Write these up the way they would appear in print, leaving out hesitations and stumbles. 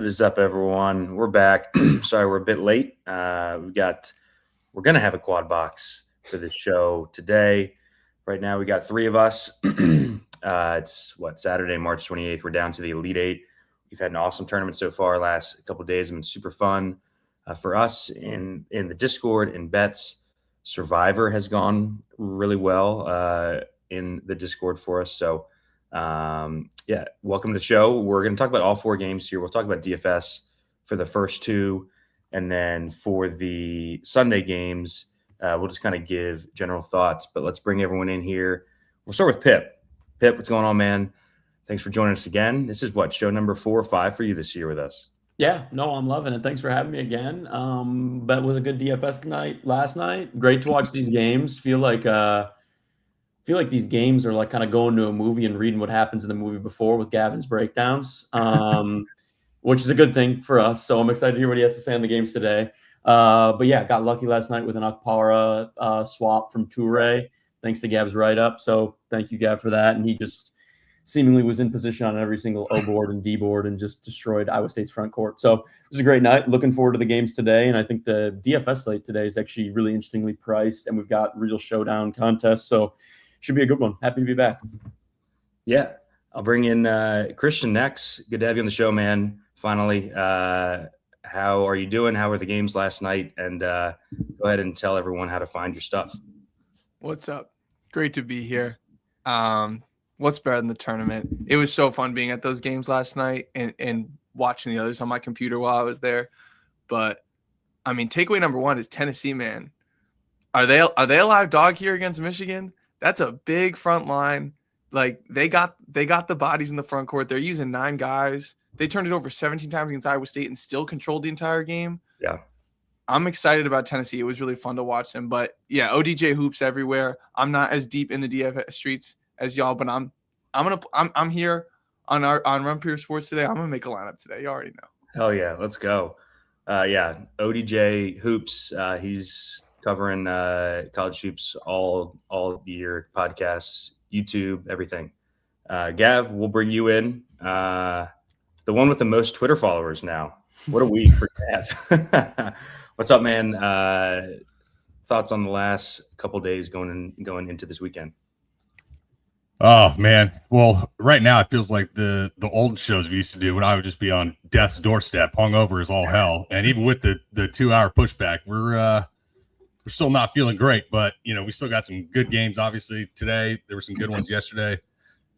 is up, everyone? We're back. Sorry, we're a bit late. We're going to have a quad box for this show today. Right now, we got three of us. It's Saturday, March 28th. We're down to the Elite Eight. We've had an awesome tournament so far. Last couple of days have been super fun for us in the Discord and bets. Survivor has gone really well in the Discord for us. So, welcome to the show. We're going to talk about all four games here. We'll talk about DFS for the first two, and then for the Sunday games, we'll just kind of give general thoughts. But let's bring everyone in here. We'll start with Pip. Pip, what's going on, man? Thanks for joining us again. This is show number 4 or 5 for you this year with us. Yeah, no, I'm loving it. Thanks for having me again. That was a good DFS night last night. Great to watch these games. Feel like these games are like kind of going to a movie and reading what happens in the movie before with Gavin's breakdowns, which is a good thing for us. So I'm excited to hear what he has to say on the games today. But yeah, got lucky last night with an Akpara swap from Toure, thanks to Gav's write-up. So thank you, Gav, for that. And he just seemingly was in position on every single O board and D board and just destroyed Iowa State's front court. So it was a great night. Looking forward to the games today. And I think the DFS slate today is actually really interestingly priced, and we've got real showdown contests. So should be a good one. Happy to be back. Yeah. I'll bring in Christian next. Good to have you on the show, man. Finally. How are you doing? How were the games last night? And go ahead and tell everyone how to find your stuff. What's up? Great to be here. What's better than the tournament? It was so fun being at those games last night and watching the others on my computer while I was there. But I mean, takeaway number one is Tennessee, man. Are they a live dog here against Michigan? That's a big front line. Like they got the bodies in the front court. They're using 9 guys. They turned it over 17 times against Iowa State and still controlled the entire game. Yeah. I'm excited about Tennessee. It was really fun to watch them. But yeah, ODJ hoops everywhere. I'm not as deep in the DFS streets as y'all, but I'm here on Run Pure Sports today. I'm gonna make a lineup today. You already know. Hell yeah, let's go. ODJ hoops. He's covering college hoops all year, podcasts, YouTube, everything. Gav, we'll bring you in. The one with the most Twitter followers now. What a week for Gav. What's up, man? Thoughts on the last couple days going into this weekend? Oh man, well, right now it feels like the old shows we used to do when I would just be on death's doorstep, hungover as all hell, and even with the 2-hour pushback, we're still not feeling great. But we still got some good games. Obviously today there were some good ones yesterday.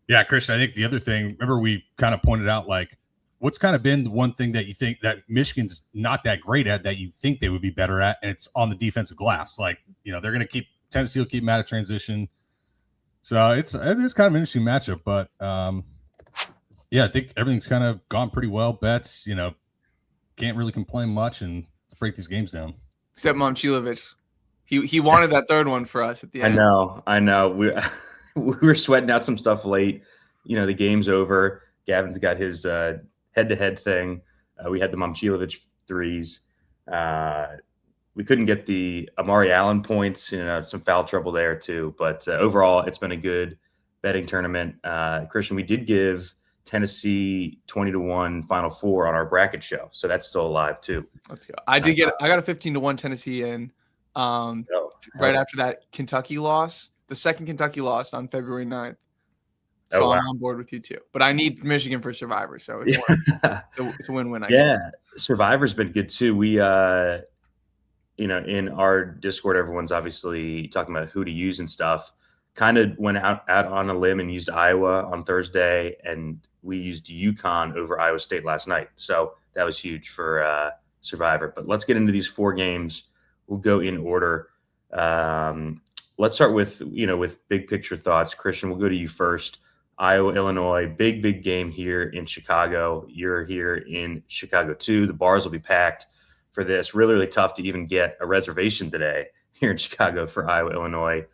Yeah, Christian, I think the other thing, remember we kind of pointed out like what's kind of been the one thing that you think that Michigan's not that great at that you think they would be better at, and it's on the defensive glass. Like they're going to keep Tennessee will keep them out of transition. So it's kind of an interesting matchup, but I think everything's kind of gone pretty well. Bets, can't really complain much, and let's break these games down. Except Momcilovic, he wanted that third one for us at the end. I know. We were sweating out some stuff late. The game's over. Gavin's got his head-to-head thing. We had the Momcilovic threes. We couldn't get the Amari Allen points, some foul trouble there too. But overall, it's been a good betting tournament. Christian, we did give Tennessee 20-1 Final Four on our bracket show, so that's still alive too. Let's go. I got a 15-1 Tennessee in right after that Kentucky loss, the second Kentucky loss on February 9th. So I'm on board with you too. But I need Michigan for Survivor, so it's a win-win. Survivor's been good too. We in our Discord, everyone's obviously talking about who to use and stuff. Kind of went out on a limb and used Iowa on Thursday, and we used Yukon over Iowa State last night. So that was huge for Survivor. But let's get into these 4 games. We'll go in order. Let's start with big picture thoughts. Christian, we'll go to you first. Iowa, Illinois, big game here in Chicago. You're here in Chicago too. The bars will be packed for this. Really, really tough to even get a reservation today here in Chicago for Iowa, Illinois.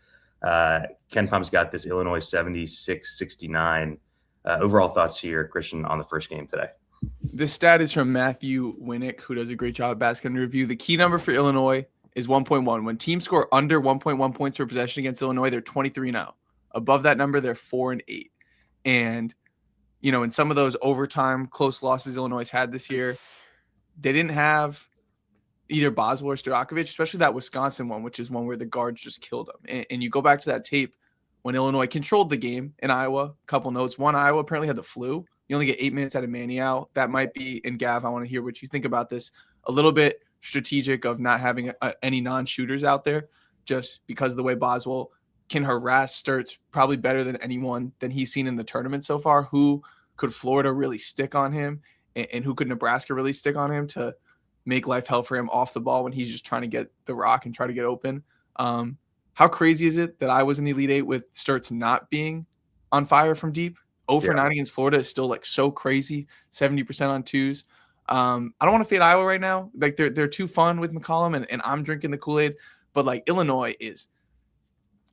Ken Palm's got this Illinois 76-69. Overall thoughts here, Christian, on the first game today. This stat is from Matthew Winnick, who does a great job at Basket Review. The key number for Illinois is 1.1. When teams score under 1.1 points per possession against Illinois, they're 23-0. Above that number, they're 4-8. And in some of those overtime close losses Illinois had this year, they didn't have either Boswell or Stojakovic, especially that Wisconsin one, which is one where the guards just killed them. And you go back to that tape when Illinois controlled the game in Iowa. A couple notes. One, Iowa apparently had the flu. You only get 8 minutes out of Maniau. That might be, and Gav, I want to hear what you think about this, a little bit strategic of not having any non-shooters out there just because of the way Boswell can harass Sturts probably better than anyone than he's seen in the tournament so far. Who could Florida really stick on him, and who could Nebraska really stick on him to make life hell for him off the ball when he's just trying to get the rock and try to get open? How crazy is it that I was in the Elite Eight with Sturts not being on fire from deep? 0 for 9 against Florida is still like so crazy. 70% on twos. I don't want to fade Iowa right now. Like they're too fun with McCollum, and I'm drinking the Kool-Aid. But like Illinois is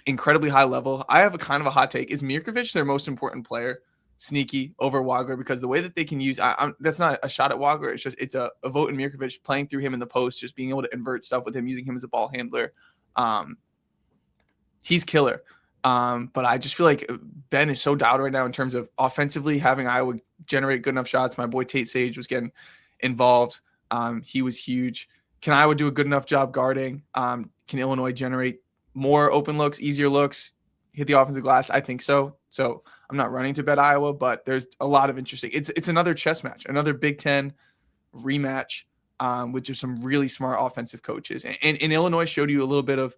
incredibly high level. I have a kind of a hot take. Is Mirkovic their most important player? Sneaky over Wagler, because the way that they can use that's not a shot at Wagler. It's a vote in Mirkovic, playing through him in the post, just being able to invert stuff with him, using him as a ball handler. He's killer. But I just feel like Ben is so dialed right now in terms of offensively having Iowa generate good enough shots. My boy Tate Sage was getting involved. He was huge. Can Iowa do a good enough job guarding? Can Illinois generate more open looks, easier looks, hit the offensive glass? I think so. So I'm not running to bet Iowa, but there's a lot of interesting. It's another chess match, another Big Ten rematch with just some really smart offensive coaches. And Illinois showed you a little bit of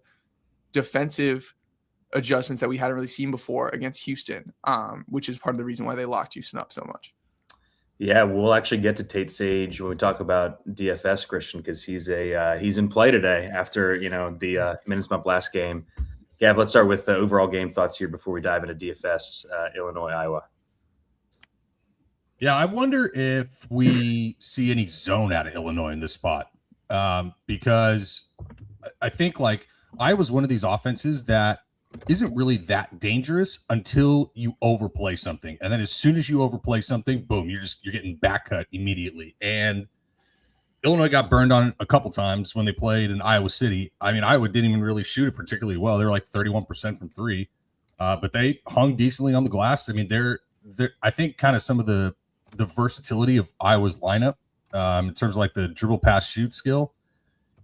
defensive adjustments that we hadn't really seen before against Houston, which is part of the reason why they locked Houston up so much. Yeah, we'll actually get to Tate Sage when we talk about DFS, Christian, because he's in play today after the minutes bump last game. Gav, let's start with the overall game thoughts here before we dive into DFS, Illinois, Iowa. Yeah, I wonder if we see any zone out of Illinois in this spot, because I think like Iowa's one of these offenses that isn't really that dangerous until you overplay something. And then as soon as you overplay something, boom, you're getting back cut immediately. And Illinois got burned on a couple times when they played in Iowa City. I mean, Iowa didn't even really shoot it particularly well. They're like 31% from three, but they hung decently on the glass. I mean, they're I think kind of some of the versatility of Iowa's lineup in terms of like the dribble pass shoot skill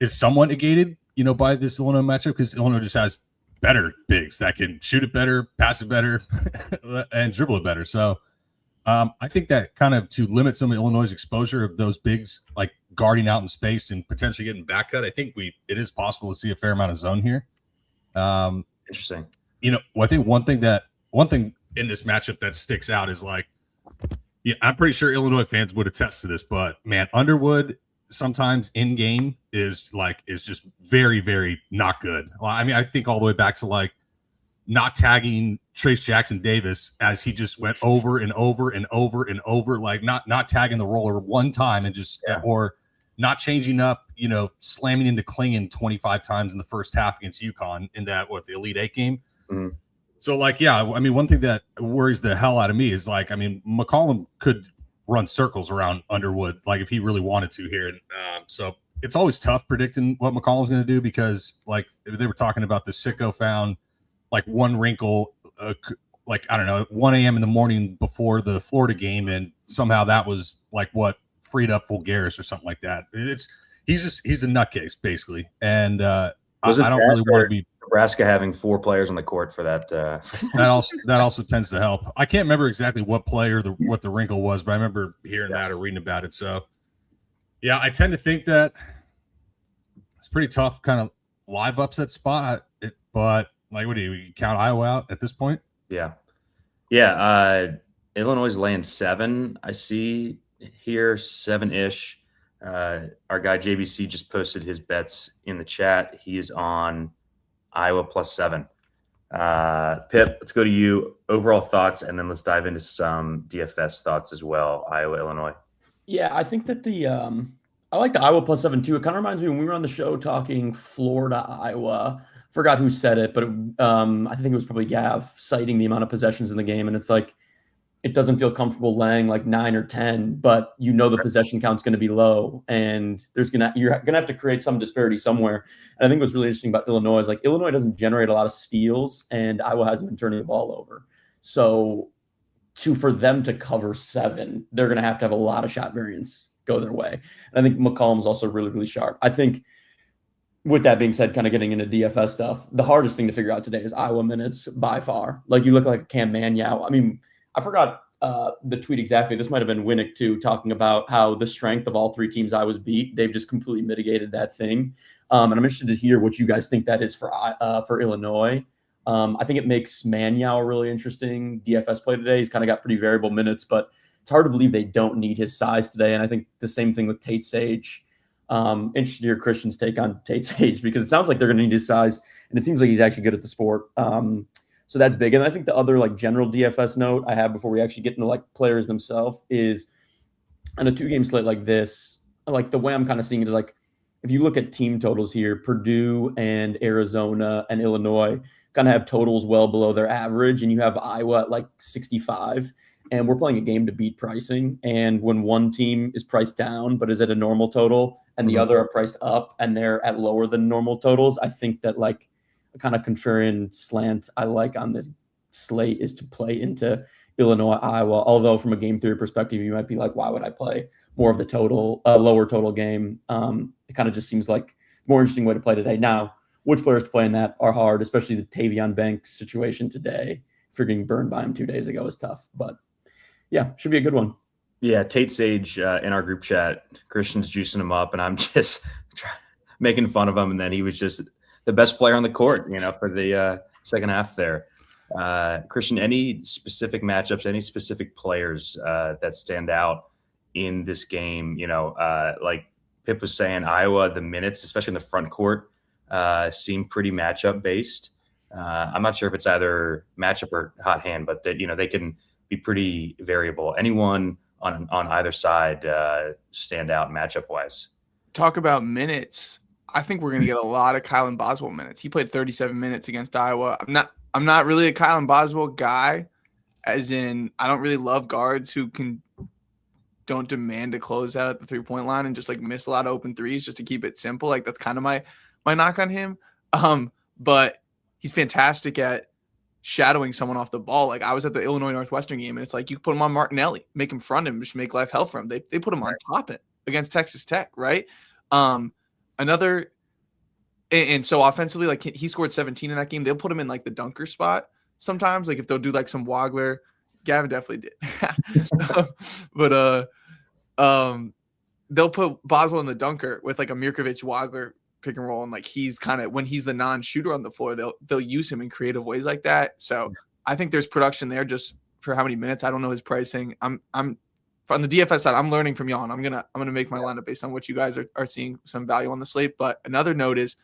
is somewhat negated, by this Illinois matchup, because Illinois just has better bigs that can shoot it better, pass it better, and dribble it better. So I think that kind of to limit some of Illinois' exposure of those bigs, like guarding out in space and potentially getting back cut, I think it is possible to see a fair amount of zone here. Interesting. I think one thing in this matchup that sticks out is like, yeah, I'm pretty sure Illinois fans would attest to this, but man, Underwood sometimes in game is just very, very not good. Well, I mean, I think all the way back to like not tagging Trace Jackson Davis as he just went over and over and over and over, like not tagging the roller one time and just or not changing up, slamming into Klingon 25 times in the first half against Yukon in that the Elite Eight game. Mm-hmm. So I mean, one thing that worries the hell out of me is McCollum could run circles around Underwood, like if he really wanted to here. And so it's always tough predicting what McCollum's going to do, because like they were talking about the sicko found like one wrinkle, like, I don't know, 1 a.m. in the morning before the Florida game. And somehow that was like what freed up Vulgaris or something like that. He's a nutcase basically. And I don't really want to be Nebraska having 4 players on the court for that. That also tends to help. I can't remember exactly what play or what the wrinkle was, but I remember hearing that or reading about it. So, yeah, I tend to think that it's pretty tough kind of live upset spot. But like, what do you count Iowa out at this point? Yeah. Illinois is laying 7. I see here 7-ish. Our guy JBC just posted his bets in the chat. He is on Iowa +7. Pip, let's go to you. Overall thoughts, and then let's dive into some DFS thoughts as well. Iowa, Illinois. Yeah, I think that I like the Iowa +7 too. It kind of reminds me when we were on the show talking Florida, Iowa. Forgot who said it, but I think it was probably Gav citing the amount of possessions in the game, and it's like it doesn't feel comfortable laying like 9 or 10, but the possession count's going to be low, and you're going to have to create some disparity somewhere. And I think what's really interesting about Illinois is like Illinois doesn't generate a lot of steals, and Iowa hasn't been turning the ball over. So for them to cover 7, they're going to have a lot of shot variance go their way. And I think McCollum's also really, really sharp. I think with that being said, kind of getting into DFS stuff, the hardest thing to figure out today is Iowa minutes by far. Like, you look like Cam Manyow. I mean, I forgot the tweet exactly. This might have been Winnick too, talking about how the strength of all 3 teams Iowa's beat, they've just completely mitigated that thing. And I'm interested to hear what you guys think that is for Illinois. I think it makes Manyow a really interesting DFS play today. He's kind of got pretty variable minutes, but it's hard to believe they don't need his size today. And I think the same thing with Tate Sage. Interested to hear Christian's take on Tate Sage, because it sounds like they're going to need his size, and it seems like he's actually good at the sport. So that's big. And I think the other like general DFS note I have before we actually get into like players themselves is, on a 2-game slate like this, like the way I'm kind of seeing it is like, if you look at team totals here, Purdue and Arizona and Illinois kind of have totals well below their average, and you have Iowa at like 65. And we're playing a game to beat pricing. And when one team is priced down but is at a normal total, and the other are priced up and they're at lower than normal totals, I think that like a kind of contrarian slant I like on this slate is to play into Illinois, Iowa. Although from a game theory perspective, you might be like, why would I play more of the total, lower total game? It kind of just seems like a more interesting way to play today. Now, which players to play in that are hard, especially the Tavion Banks situation today. If you're getting burned by him 2 days ago is tough, but yeah, should be a good one. Yeah, Tate Sage in our group chat, Christian's juicing him up, and I'm just making fun of him. And then he was just the best player on the court, for the second half there. Christian, any specific matchups, any specific players that stand out in this game? Like Pip was saying, Iowa, the minutes, especially in the front court, seem pretty matchup based. I'm not sure if it's either matchup or hot hand, but that they can be pretty variable. Anyone on either side stand out matchup wise? Talk about minutes. I think we're going to get a lot of Kylan Boswell minutes. He played 37 minutes against Iowa. I'm not really a Kylan Boswell guy, as in I don't really love guards who don't demand to close out at the 3-point line and just like miss a lot of open threes just to keep it simple. Like, that's kind of my knock on him. But he's fantastic at shadowing someone off the ball. Like, I was at the Illinois Northwestern game, and it's like you put him on Martinelli, make him front him, just make life hell for him. They put him on top it against Texas Tech, right? And so offensively, like, he scored 17 in that game. They'll put him in like the dunker spot sometimes, like if they'll do like some Wagler. Gavin definitely did. But they'll put Boswell in the dunker with like a Mirkovic Wagler pick and roll, and like he's kind of, when he's the non-shooter on the floor, they'll use him in creative ways like that. So I think there's production there just for how many minutes. I don't know his pricing. I'm on the DFS side, I'm learning from y'all, and I'm gonna make my lineup based on what you guys are seeing some value on the slate. But another note is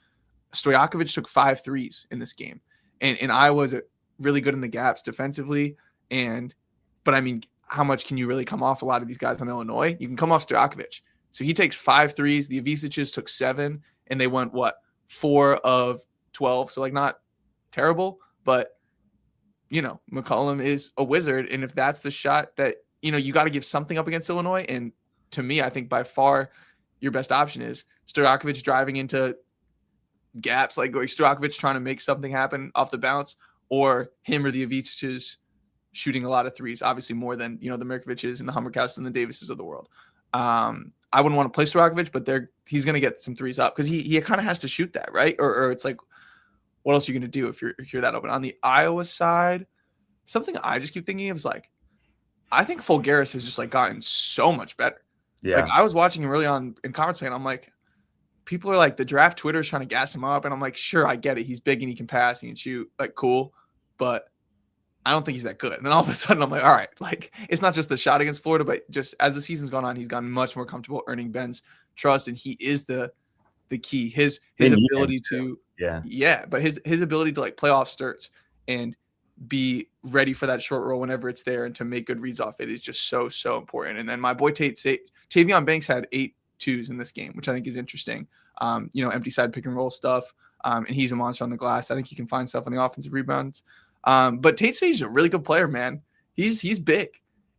Stojakovic took 5 threes in this game, and Iowa's really good in the gaps defensively. But I mean, how much can you really come off a lot of these guys on Illinois? You can come off Stojakovic. So he takes 5 threes. The Aviciches took 7, and they went 4 of 12. So like not terrible, but McCollum is a wizard. And if that's the shot that, you got to give something up against Illinois. And to me, I think by far your best option is Stojakovic driving into gaps, like Stojakovic trying to make something happen off the bounce, or him or the Aviciches shooting a lot of threes, obviously more than, the Mirkoviches and the Humberkaus and the Davises of the world. I wouldn't want to play Stojakovic, but he's going to get some threes up because he kind of has to shoot that, right? Or it's like, what else are you going to do if you're that open? On the Iowa side, something I just keep thinking of is like, I think Fulgaris has just like gotten so much better. Yeah. Like, I was watching him early on in conference play, and I'm like, people are like, the draft Twitter is trying to gas him up, and I'm like, sure, I get it. He's big and he can pass and he can shoot, like, cool, but I don't think he's that good. And then all of a sudden I'm like, all right, like, it's not just the shot against Florida, but just as the season's gone on, he's gotten much more comfortable earning Ben's trust. And he is the key. His ability to, but his ability to like play off skirts and be ready for that short roll whenever it's there and to make good reads off it is just so, so important. And then my boy Tavion Banks had 8 twos in this game, which I think is interesting. Empty side pick and roll stuff. And he's a monster on the glass. I think he can find stuff on the offensive rebounds. But Tate Sage is a really good player, man. He's big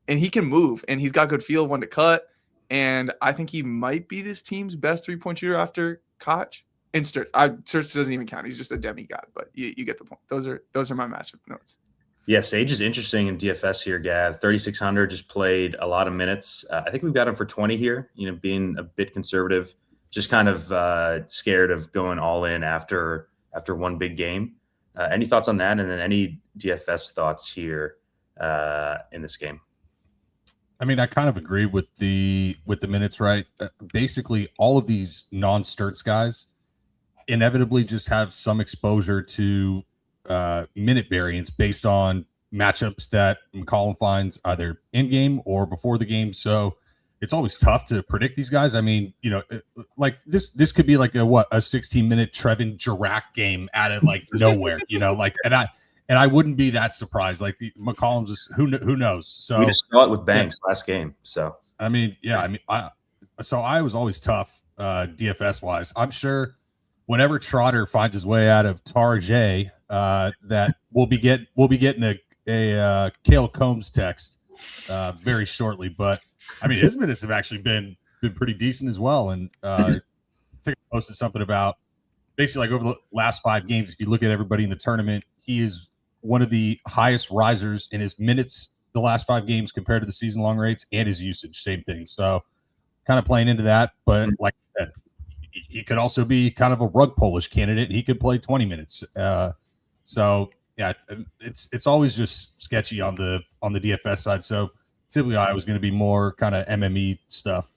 and he can move, and he's got good feel of when to cut. And I think he might be this team's best 3-point shooter after Koch and Sturts. Sturts doesn't even count. He's just a demigod, but you get the point. Those are my matchup notes. Yeah, Sage is interesting in DFS here, Gav. 3,600, just played a lot of minutes. I think we've got him for 20 here, being a bit conservative, just kind of scared of going all in after one big game. Any thoughts on that? And then any DFS thoughts here in this game? I mean, I kind of agree with the minutes, right? Basically, all of these non-Sturts guys inevitably just have some exposure to minute variance based on matchups that McCollum finds either in game or before the game. So it's always tough to predict these guys. I mean, like this could be like a 16-minute Trevin Jirac game out of like nowhere, and I wouldn't be that surprised. Like the McCollum's just who knows. So we just saw it with Banks last game. So I mean, I was always tough DFS wise. I'm sure whenever Trotter finds his way out of Tarjay, that we'll be getting a Cale Combs text very shortly. But I mean, his minutes have actually been pretty decent as well. And I think I posted something about basically like over the last 5 games. If you look at everybody in the tournament, he is one of the highest risers in his minutes the last 5 games compared to the season long rates, and his usage, same thing. So kind of playing into that. But like I said, he could also be kind of a rug Polish candidate. He could play 20 minutes. So yeah, it's always just sketchy on the DFS side. So typically I was going to be more kind of MME stuff.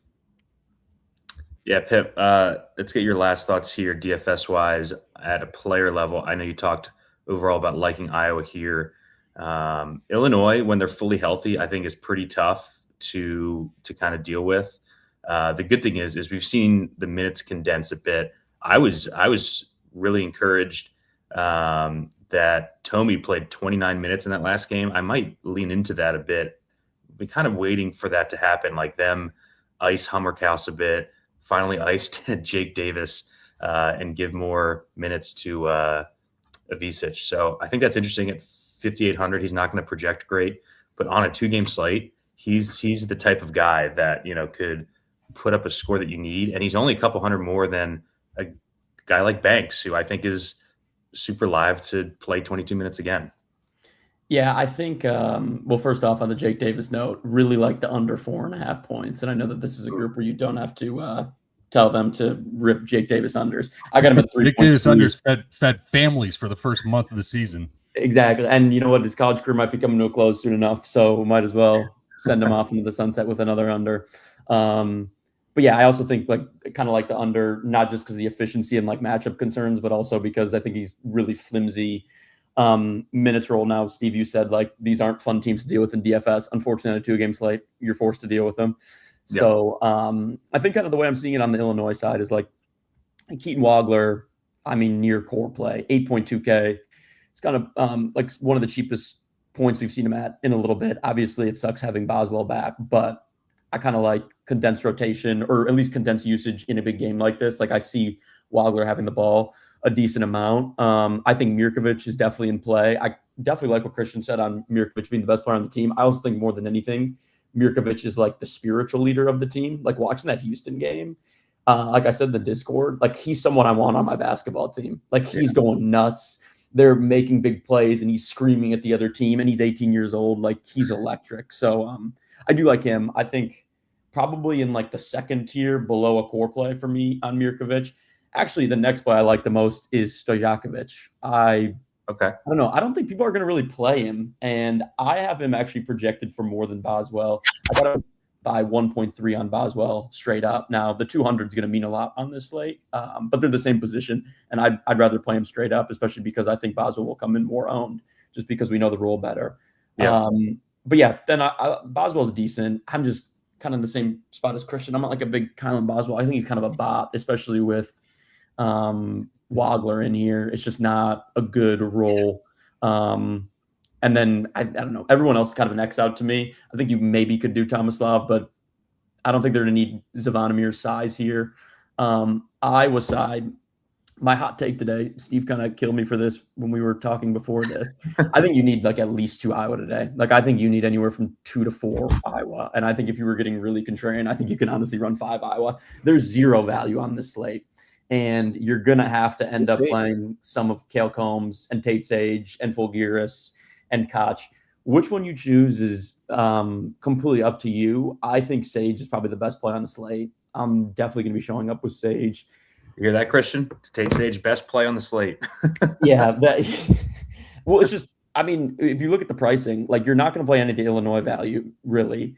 Yeah, Pip, let's get your last thoughts here DFS wise at a player level. I know you talked overall about liking Iowa here. Illinois, when they're fully healthy, I think is pretty tough to kind of deal with. The good thing is we've seen the minutes condense a bit. I was really encouraged that Tomey played 29 minutes in that last game. I might lean into that a bit. Been kind of waiting for that to happen, like them ice Hummerkaus a bit, finally iced Jake Davis, and give more minutes to Avicic. So I think that's interesting. At 5,800, he's not going to project great, but on a 2-game slate, he's the type of guy that could put up a score that you need, and he's only a couple hundred more than a guy like Banks, who I think is super live to play 22 minutes again. Yeah, I think, well, first off, on the Jake Davis note, really like the under 4.5 points. And I know that this is a group where you don't have to tell them to rip Jake Davis unders. I got him at 3. Jake Davis unders fed families for the first month of the season. Exactly. And you know what? His college career might be coming to a close soon enough. So we might as well send him off into the sunset with another under. But yeah, I also think kind of like the under, not just because of the efficiency and like matchup concerns, but also because I think he's really flimsy minutes roll now. Steve, you said like these aren't fun teams to deal with in DFS. Unfortunately, on a 2-game slate, you're forced to deal with them. Yep. So I think kind of the way I'm seeing it on the Illinois side is like Keaton Wagler, I mean, near core play, 8.2K. It's kind of like one of the cheapest points we've seen him at in a little bit. Obviously, it sucks having Boswell back, but I kind of like condensed rotation, or at least condensed usage in a big game like this. Like I see Wagler having the ball a decent amount. I think Mirkovic is definitely in play. I definitely like what Christian said on Mirkovic being the best player on the team. I also think more than anything, Mirkovic is like the spiritual leader of the team. Like watching that Houston game, like I said in the Discord, like he's someone I want on my basketball team. Like he's going nuts. They're making big plays and he's screaming at the other team, and he's 18 years old. Like he's electric. So I do like him. I think probably in like the second tier below a core play for me on Mirkovic. Actually, the next play I like the most is Stojakovic. I don't know. I don't think people are going to really play him, and I have him actually projected for more than Boswell. I got him by 1.3 on Boswell straight up. Now, the 200 is going to mean a lot on this slate, but they're the same position, and I'd rather play him straight up, especially because I think Boswell will come in more owned just because we know the role better. Yeah. But yeah, then Boswell's decent. I'm just kind of in the same spot as Christian. I'm not like a big Kylan Boswell. I think he's kind of a bot, especially with Wagler in here. It's just not a good role. And then I don't know. Everyone else is kind of an X out to me. I think you maybe could do Tomislav, but I don't think they're going to need Zvonimir's size here. Iowa side, my hot take today, Steve kind of killed me for this when we were talking before this. I think you need like at least 2 Iowa today. Like I think you need anywhere from 2 to 4 Iowa. And I think if you were getting really contrarian, I think you can honestly run 5 Iowa. There's 0 value on this slate. And you're going to have to end up playing some of Cale Combs and Tate Sage and Fulgiris and Koch. Which one you choose is completely up to you. I think Sage is probably the best play on the slate. I'm definitely going to be showing up with Sage. You hear that, Christian? Take Sage, best play on the slate. Yeah. Well, it's just, I mean, if you look at the pricing, like you're not going to play any of the Illinois value, really.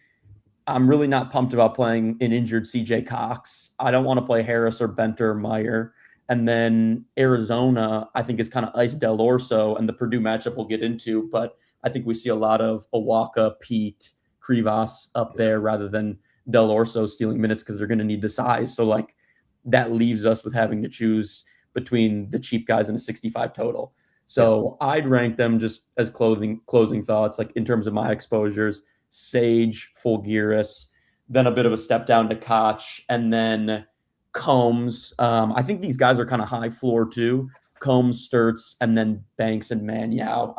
I'm really not pumped about playing an injured CJ Cox. I don't want to play Harris or Benter or Meyer. And then Arizona, I think, is kind of ice Del Orso, and the Purdue matchup we'll get into. But I think we see a lot of Awaka, Pete, Krivas up there rather than Del Orso stealing minutes because they're going to need the size. So, like, that leaves us with having to choose between the cheap guys and a 65 total. So I'd rank them just as closing thoughts, like in terms of my exposures, Sage, Fulgiris, then a bit of a step down to Koch, and then Combs. I think these guys are kind of high floor too. Combs, Sturts, and then Banks and Manyao.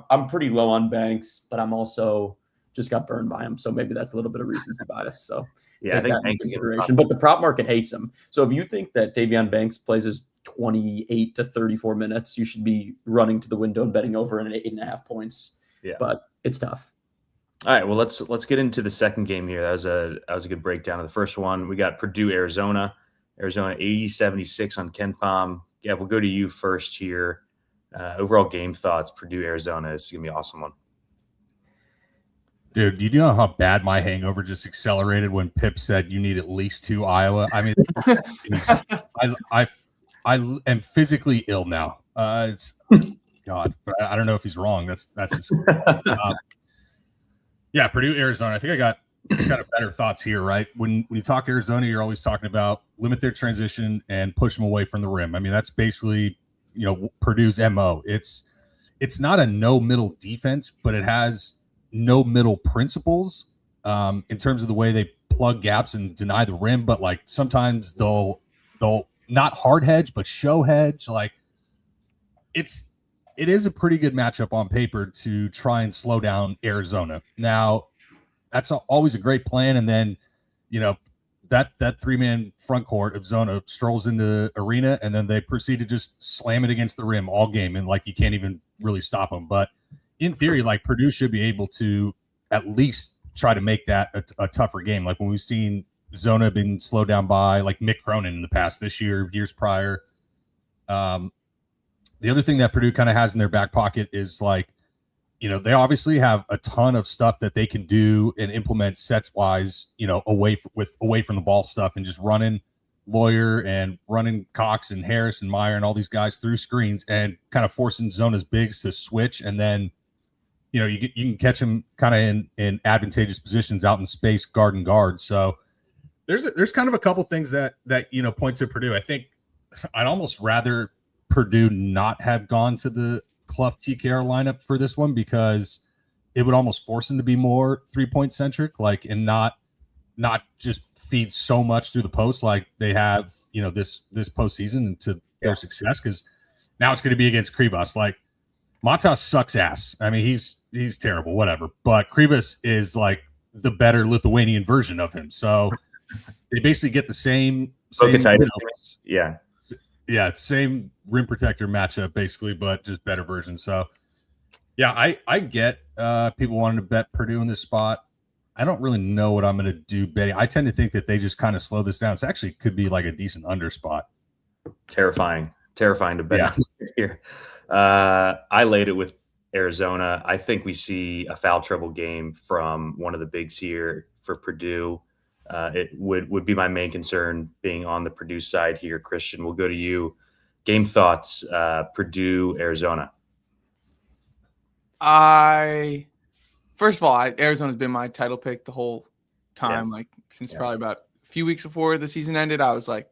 I'm pretty low on Banks, but I'm also just got burned by him, so maybe that's a little bit of recency bias. So yeah, I think Banks is consideration. But the prop market hates him. So if you think that Davion Banks plays his 28 to 34 minutes, you should be running to the window and betting over an 8.5 points. Yeah, but it's tough. All right, well let's get into the second game here. That was a good breakdown of the first one. We got Purdue, Arizona 80-76 on KenPom. Yeah, we'll go to you first here. Overall game thoughts, Purdue, Arizona. This is gonna be an awesome one. Dude, do you know how bad my hangover just accelerated when Pip said you need at least 2 Iowa? I mean, I am physically ill now. It's God, but I don't know if he's wrong. That's yeah, Purdue, Arizona. I think I got kind of better thoughts here, right? When you talk Arizona, you're always talking about limit their transition and push them away from the rim. I mean, that's basically, Purdue's MO. It's not a no middle defense, but it has no middle principles in terms of the way they plug gaps and deny the rim. But like sometimes they'll not hard hedge, but show hedge. Like it is a pretty good matchup on paper to try and slow down Arizona. Now, that's always a great plan. And then, that 3-man front court of Zona strolls into the arena, and then they proceed to just slam it against the rim all game. And like, you can't even really stop them. But in theory, like Purdue should be able to at least try to make that a tougher game. Like when we've seen Zona been slowed down by like Mick Cronin in the past, this year, years prior. The other thing that Purdue kind of has in their back pocket is like, they obviously have a ton of stuff that they can do and implement sets wise, away from the ball stuff, and just running Lawyer and running Cox and Harris and Meyer and all these guys through screens and kind of forcing Zona's bigs to switch. And then, you can catch them kind of in advantageous positions out in space, guard. So there's kind of a couple things that point to Purdue. I think I'd almost rather Purdue not have gone to the Clough TKR lineup for this one, because it would almost force them to be more 3-point centric, like, and not just feed so much through the post like they have, this postseason to their success. Because now it's going to be against Krivas. Like, Matas sucks ass. I mean, he's terrible, whatever. But Krivas is like the better Lithuanian version of him. So they basically get the same same rim protector matchup basically, but just better version. So yeah, I get people wanting to bet Purdue in this spot. I don't really know what I'm going to do betting. I tend to think that they just kind of slow this down. It actually could be like a decent under spot. Terrifying to bet here. I laid it with Arizona. I think we see a foul trouble game from one of the bigs here for Purdue. It would be my main concern being on the Purdue side here. Christian, we'll go to you. Game thoughts, Purdue, Arizona. First of all, Arizona's been my title pick the whole time, since probably about a few weeks before the season ended. I was like,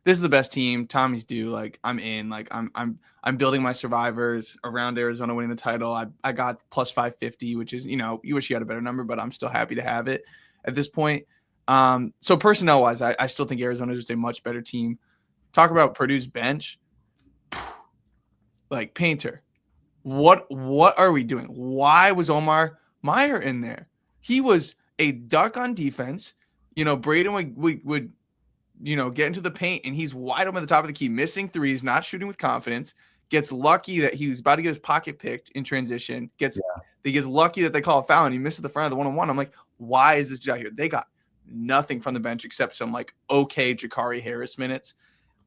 this is the best team. Tommy's due. Like, I'm in. Like, I'm building my survivors around Arizona winning the title. I got plus 550, which is, you wish you had a better number, but I'm still happy to have it at this point. So personnel wise, I still think Arizona is just a much better team. Talk about Purdue's bench. Like, Painter. What are we doing? Why was Omar Meyer in there? He was a duck on defense. Braden would get into the paint, and he's wide open at the top of the key, missing threes, not shooting with confidence, gets lucky that he was about to get his pocket picked in transition, he gets lucky that they call a foul and he misses the front of the one-on-one. I'm like, why is this out here? They got nothing from the bench except some like okay Jakari Harris minutes.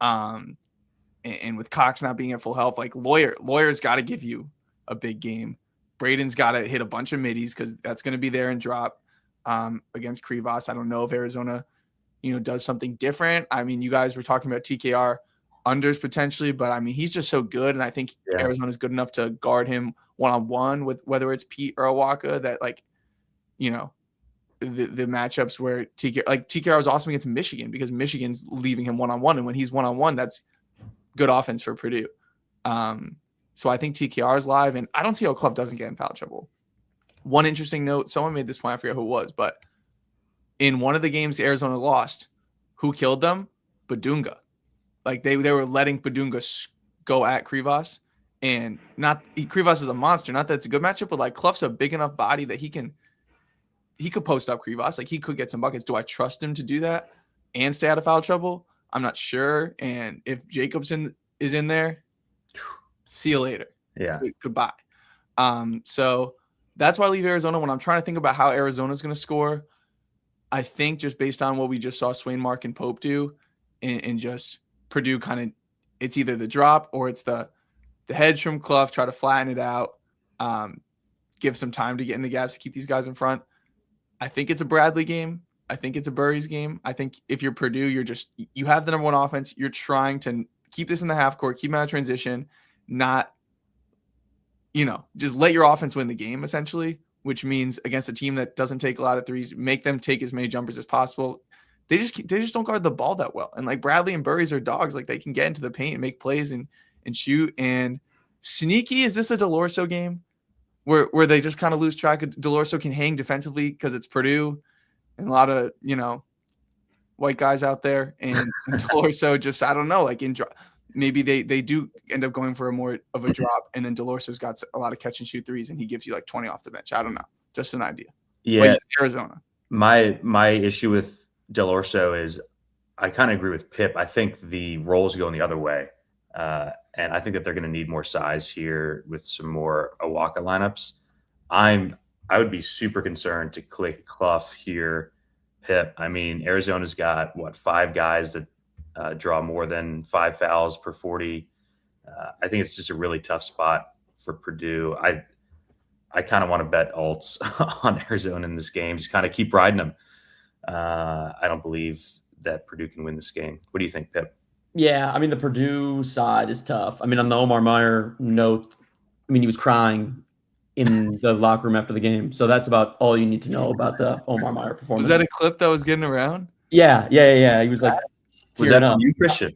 And with Cox not being at full health, like Lawyer's got to give you a big game. Braden's got to hit a bunch of middies because that's going to be there and drop against Krivas. I don't know if Arizona, does something different. I mean, you guys were talking about TKR unders potentially, but I mean, he's just so good. And I think Arizona's good enough to guard him one-on-one with whether it's Pete or Awaka that the matchups where TKR was awesome against Michigan because Michigan's leaving him one-on-one. And when he's one-on-one, that's good offense for Purdue. So I think TKR is live, and I don't see how Clough doesn't get in foul trouble. One interesting note, someone made this point, I forget who it was, but in one of the games Arizona lost, who killed them? Badunga. Like they were letting Badunga go at Krivas, and Krivas is a monster. Not that it's a good matchup, but like Clough's a big enough body that he could post up Krivas. Like he could get some buckets. Do I trust him to do that and stay out of foul trouble? I'm not sure. And if Jacobson is in there, see you later. Yeah. Goodbye. So that's why I leave Arizona. When I'm trying to think about how Arizona's going to score, I think just based on what we just saw Swain, Mark, and Pope do, and just Purdue kind of, it's either the drop or it's the hedge from Clough, try to flatten it out, give some time to get in the gaps to keep these guys in front. I think it's a Bradley game. I think it's a Burries game. I think if you're Purdue, you have the number one offense. You're trying to keep this in the half court, keep them out of transition, not, just let your offense win the game essentially, which means against a team that doesn't take a lot of threes, make them take as many jumpers as possible. They just don't guard the ball that well. And like Bradley and Burries are dogs. Like they can get into the paint and make plays and shoot. And sneaky, is this a Delorso game where they just kind of lose track of Delorso can hang defensively because it's Purdue and a lot of, white guys out there. And Delorso just, I don't know, like maybe they do end up going for a more of a drop. And then Delorso's got a lot of catch and shoot threes and he gives you like 20 off the bench. I don't know. Just an idea. Yeah. Arizona. My issue with Delorso is I kind of agree with Pip. I think the roles going the other way. And I think that they're going to need more size here with some more Awaka lineups. I would be super concerned to click Clough here, Pip. I mean, Arizona's got 5 guys that draw more than 5 fouls per 40. I think it's just a really tough spot for Purdue. I kind of want to bet alts on Arizona in this game. Just kind of keep riding them. I don't believe that Purdue can win this game. What do you think, Pip? Yeah, I mean, the Purdue side is tough. I mean, on the Omar Meyer note, he was crying in the locker room after the game. So that's about all you need to know about the Omar Meyer performance. Was that a clip that was getting around? Yeah. He was like, was that you, Christian?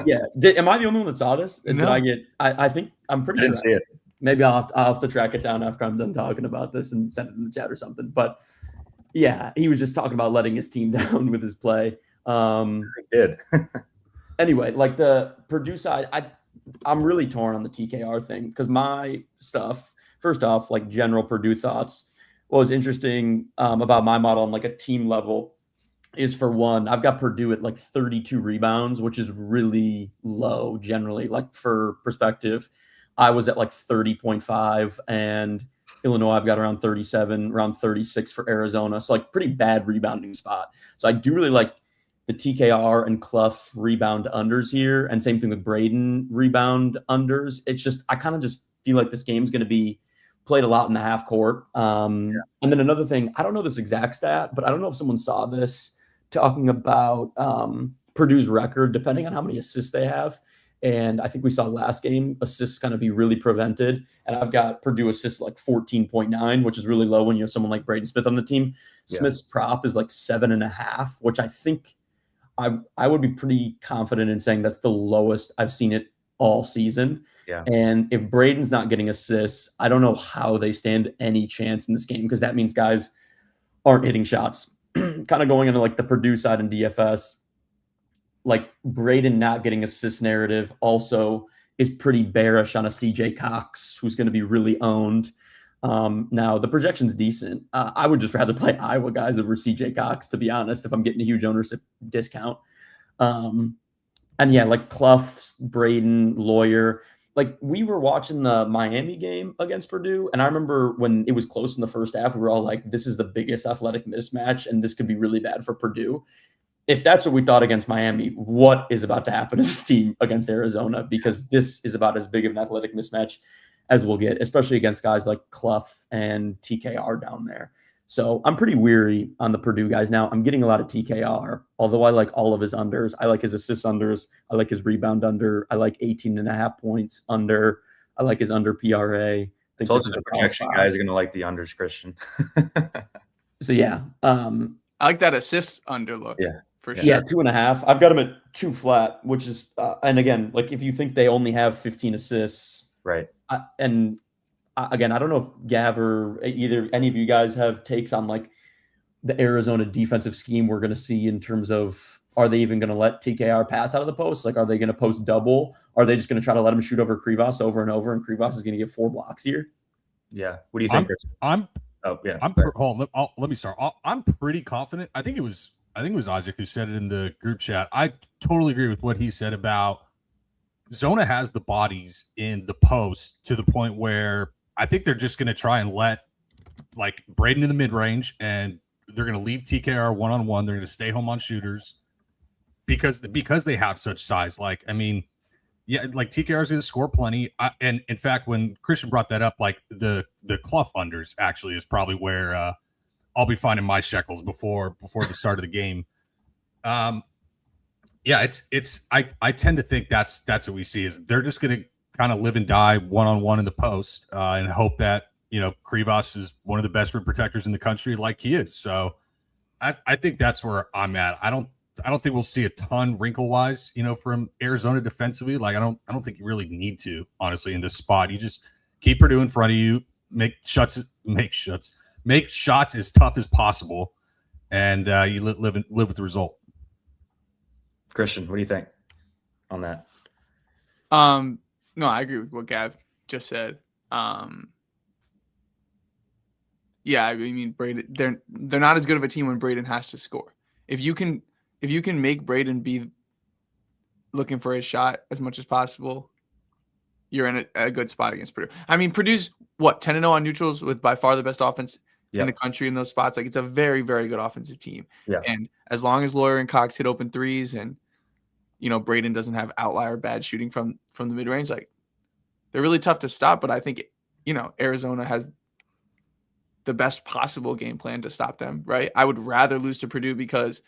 Yeah. Am I the only one that saw this? No. I think I'm pretty sure. I didn't see it. Maybe I'll have to track it down after I'm done talking about this and send it in the chat or something. But yeah, he was just talking about letting his team down with his play. He did. Anyway, like the Purdue side, I'm really torn on the TKR thing because my stuff, first off, like general Purdue thoughts, what was interesting about my model on like a team level is, for one, I've got Purdue at like 32 rebounds, which is really low generally. Like for perspective, I was at like 30.5 and Illinois, I've got around 37, around 36 for Arizona. So like pretty bad rebounding spot. So I do really like the TKR and Clough rebound unders here. And same thing with Braden rebound unders. It's just, I kind of just feel like this game's going to be played a lot in the half court. And then another thing, I don't know this exact stat, but I don't know if someone saw this talking about Purdue's record, depending on how many assists they have. And I think we saw last game assists kind of be really prevented. And I've got Purdue assists like 14.9, which is really low when you have someone like Braden Smith on the team. Yeah. Smith's prop is like 7.5, which I think I would be pretty confident in saying that's the lowest I've seen it all season. Yeah. And if Braden's not getting assists, I don't know how they stand any chance in this game, because that means guys aren't hitting shots. Kind of going into like the Purdue side in DFS, like Braden not getting assist narrative also is pretty bearish on a CJ Cox, who's going to be really owned. Now the projection's decent. I would just rather play Iowa guys over CJ Cox, to be honest, if I'm getting a huge ownership discount. And yeah, like Clough, Braden, Lawyer. Like we were watching the Miami game against Purdue, and I remember when it was close in the first half, we were all like, "This is the biggest athletic mismatch, and this could be really bad for Purdue." If that's what we thought against Miami, what is about to happen to this team against Arizona? Because this is about as big of an athletic mismatch as we'll get, especially against guys like Clough and TKR down there. So I'm pretty weary on the Purdue guys now. I'm getting a lot of TKR, although I like all of his unders. I like his assist unders. I like his rebound under. I like 18.5 points under. I like his under PRA. I think also the projection guys are going to like the unders, Christian. So yeah. I like that assist under look. Yeah. For sure. Yeah, 2.5. I've got him at 2 flat, which is, and again, like if you think they only have 15 assists, right? Again, I don't know if Gav or either any of you guys have takes on like the Arizona defensive scheme we're going to see in terms of, are they even going to let TKR pass out of the post? Like, are they going to post double? Are they just going to try to let him shoot over Krivas over and over, and Krivas is going to get 4 blocks here? Yeah. What do you think? Let me start. I'm pretty confident. I think it was Isaac who said it in the group chat. I totally agree with what he said about Zona has the bodies in the post to the point where I think they're just going to try and let like Braden in the mid range, and they're going to leave TKR one-on-one. They're going to stay home on shooters because they have such size. Like, I mean, yeah, like TKR is going to score plenty. And in fact, when Christian brought that up, like the Clough unders actually is probably where I'll be finding my shekels before the start of the game. Yeah, I tend to think that's what we see is they're just going to kind of live and die one-on-one in the post and hope that, Krivas is one of the best rim protectors in the country like he is. So I think that's where I'm at. I don't think we'll see a ton wrinkle-wise, from Arizona defensively. Like I don't think you really need to, honestly, in this spot. You just keep Purdue in front of you, make shots as tough as possible, and you live with the result. Christian, what do you think on that? No, I agree with what Gav just said. Yeah, I mean, Braden, they're not as good of a team when Braden has to score. If you can make Braden be looking for his shot as much as possible, you're in a good spot against Purdue. I mean, Purdue's 10-0 on neutrals with by far the best offense in the country in those spots. Like, it's a very, very good offensive team. Yeah. And as long as Lawyer and Cox hit open threes and, Braden doesn't have outlier bad shooting from the mid-range, like, they're really tough to stop. But I think, Arizona has the best possible game plan to stop them, right? I would rather lose to Purdue because,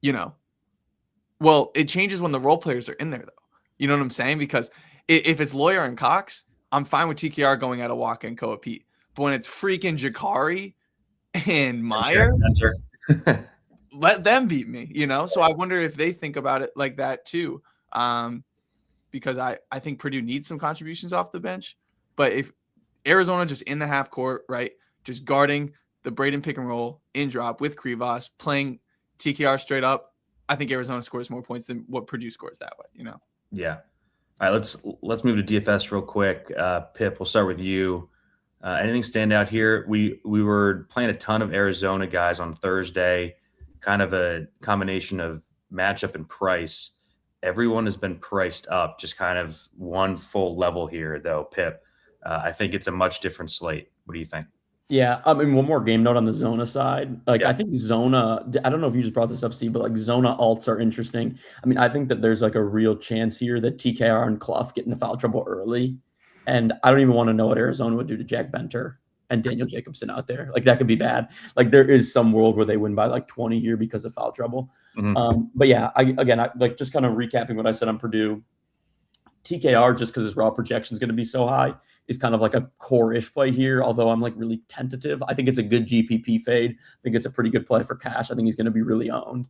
it changes when the role players are in there, though. You know what I'm saying? Because if it's Lawyer and Cox, I'm fine with TKR going at a walk and Koa Pete. But when it's freaking Jakari and Meyer, let them beat me, So I wonder if they think about it like that too. Because I think Purdue needs some contributions off the bench. But if Arizona just in the half court, right, just guarding the Braden pick and roll in drop with Krivas, playing TKR straight up, I think Arizona scores more points than what Purdue scores that way, Yeah. All right, let's move to DFS real quick. Pip, we'll start with you. Anything stand out here? We were playing a ton of Arizona guys on Thursday, kind of a combination of matchup and price. Everyone has been priced up, just kind of one full level here, though, Pip. I think it's a much different slate. What do you think? Yeah, I mean, one more game note on the Zona side. I think Zona, I don't know if you just brought this up, Steve, but like Zona alts are interesting. I mean, I think that there's like a real chance here that TKR and Clough get into foul trouble early. And I don't even want to know what Arizona would do to Jack Benter and Daniel Jacobson out there. Like, that could be bad. Like, there is some world where they win by like 20 here because of foul trouble. Mm-hmm. But yeah, I like just kind of recapping what I said on Purdue. TKR, just because his raw projection is going to be so high, is kind of like a core-ish play here, although I'm like really tentative. I think it's a good GPP fade. I think it's a pretty good play for cash. I think he's going to be really owned.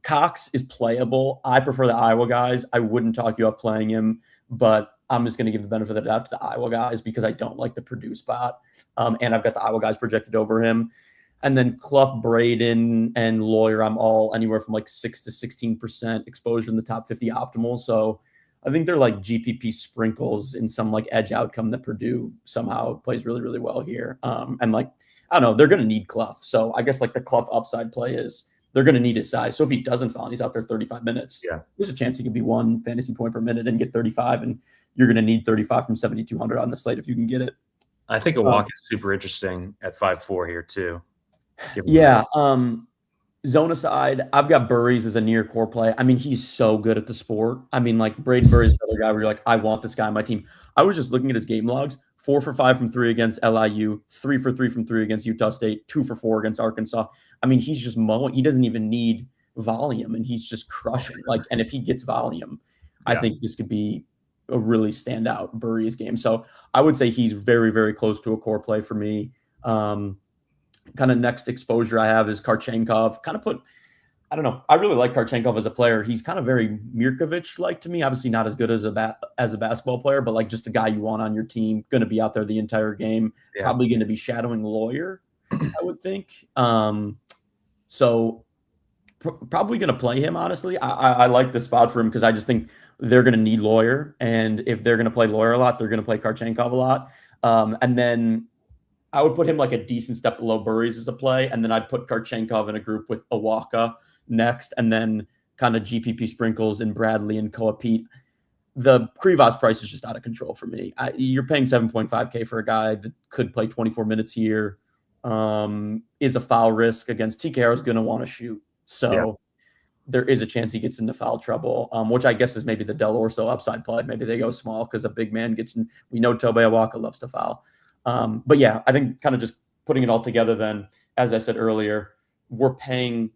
Cox is playable. I prefer the Iowa guys. I wouldn't talk you up playing him, but I'm just going to give the benefit of the doubt to the Iowa guys because I don't like the Purdue spot. And I've got the Iowa guys projected over him. And then Clough, Braden, and Lawyer, I'm all anywhere from like 6 to 16% exposure in the top 50 optimal. So I think they're like GPP sprinkles in some like edge outcome that Purdue somehow plays really, really well here. And like, I don't know, they're going to need Clough. So I guess like the Clough upside play is they're going to need his size. So if he doesn't foul and he's out there 35 minutes, Yeah. there's a chance he could be 1 fantasy point per minute and get 35. And you're going to need 35 from 7,200 on the slate if you can get it. I think a walk is super interesting at 5-4 here too. Yeah. Zone aside, I've got Burries as a near core play. I mean, he's so good at the sport. I mean, like Braden Burries is another guy where you're like, I want this guy on my team. I was just looking at his game logs: 4 for 5 from 3 against LIU, 3 for 3 from 3 against Utah State, 2 for 4 against Arkansas. I mean, he's just mowing. He doesn't even need volume, and he's just crushing. Like, and if he gets volume, I think this could be a really standout Burries game. So I would say he's very, very close to a core play for me. Kind of next exposure I have is Karchenkov. I don't know. I really like Karchenkov as a player. He's kind of very Mirkovic-like to me. Obviously not as good as a basketball player, but like just a guy you want on your team, going to be out there the entire game, probably going to be shadowing Lawyer, I would think. So probably going to play him, honestly. I like the spot for him because I just think they're going to need Lawyer. And if they're going to play Lawyer a lot, they're going to play Karchenkov a lot. And then I would put him like a decent step below Burries as a play. And then I'd put Karchenkov in a group with Awaka next, and then kind of GPP sprinkles in Bradley and Koa Pete. The Krivas price is just out of control for me. You're paying 7.5K for a guy that could play 24 minutes here. Is a foul risk against TKR is going to want to shoot. So there is a chance he gets into foul trouble, which I guess is maybe the Del Orso upside play. Maybe they go small because a big man gets in. We know Tobe Awaka loves to foul. But yeah, I think kind of just putting it all together then, as I said earlier, we're paying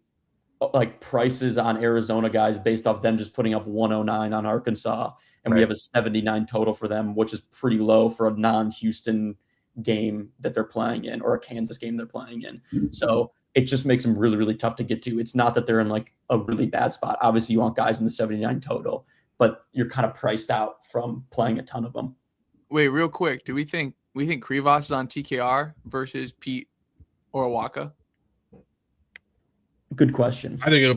like prices on Arizona guys based off them just putting up 109 on Arkansas. And we have a 79 total for them, which is pretty low for a non-Houston game that they're playing in, or a Kansas game they're playing in. So it just makes them really, really tough to get to. It's not that they're in like a really bad spot. Obviously you want guys in the 79 total, but you're kind of priced out from playing a ton of them. Wait, real quick. Do we think Krivas is on TKR versus Pete or Awaka? Good question. I think it'll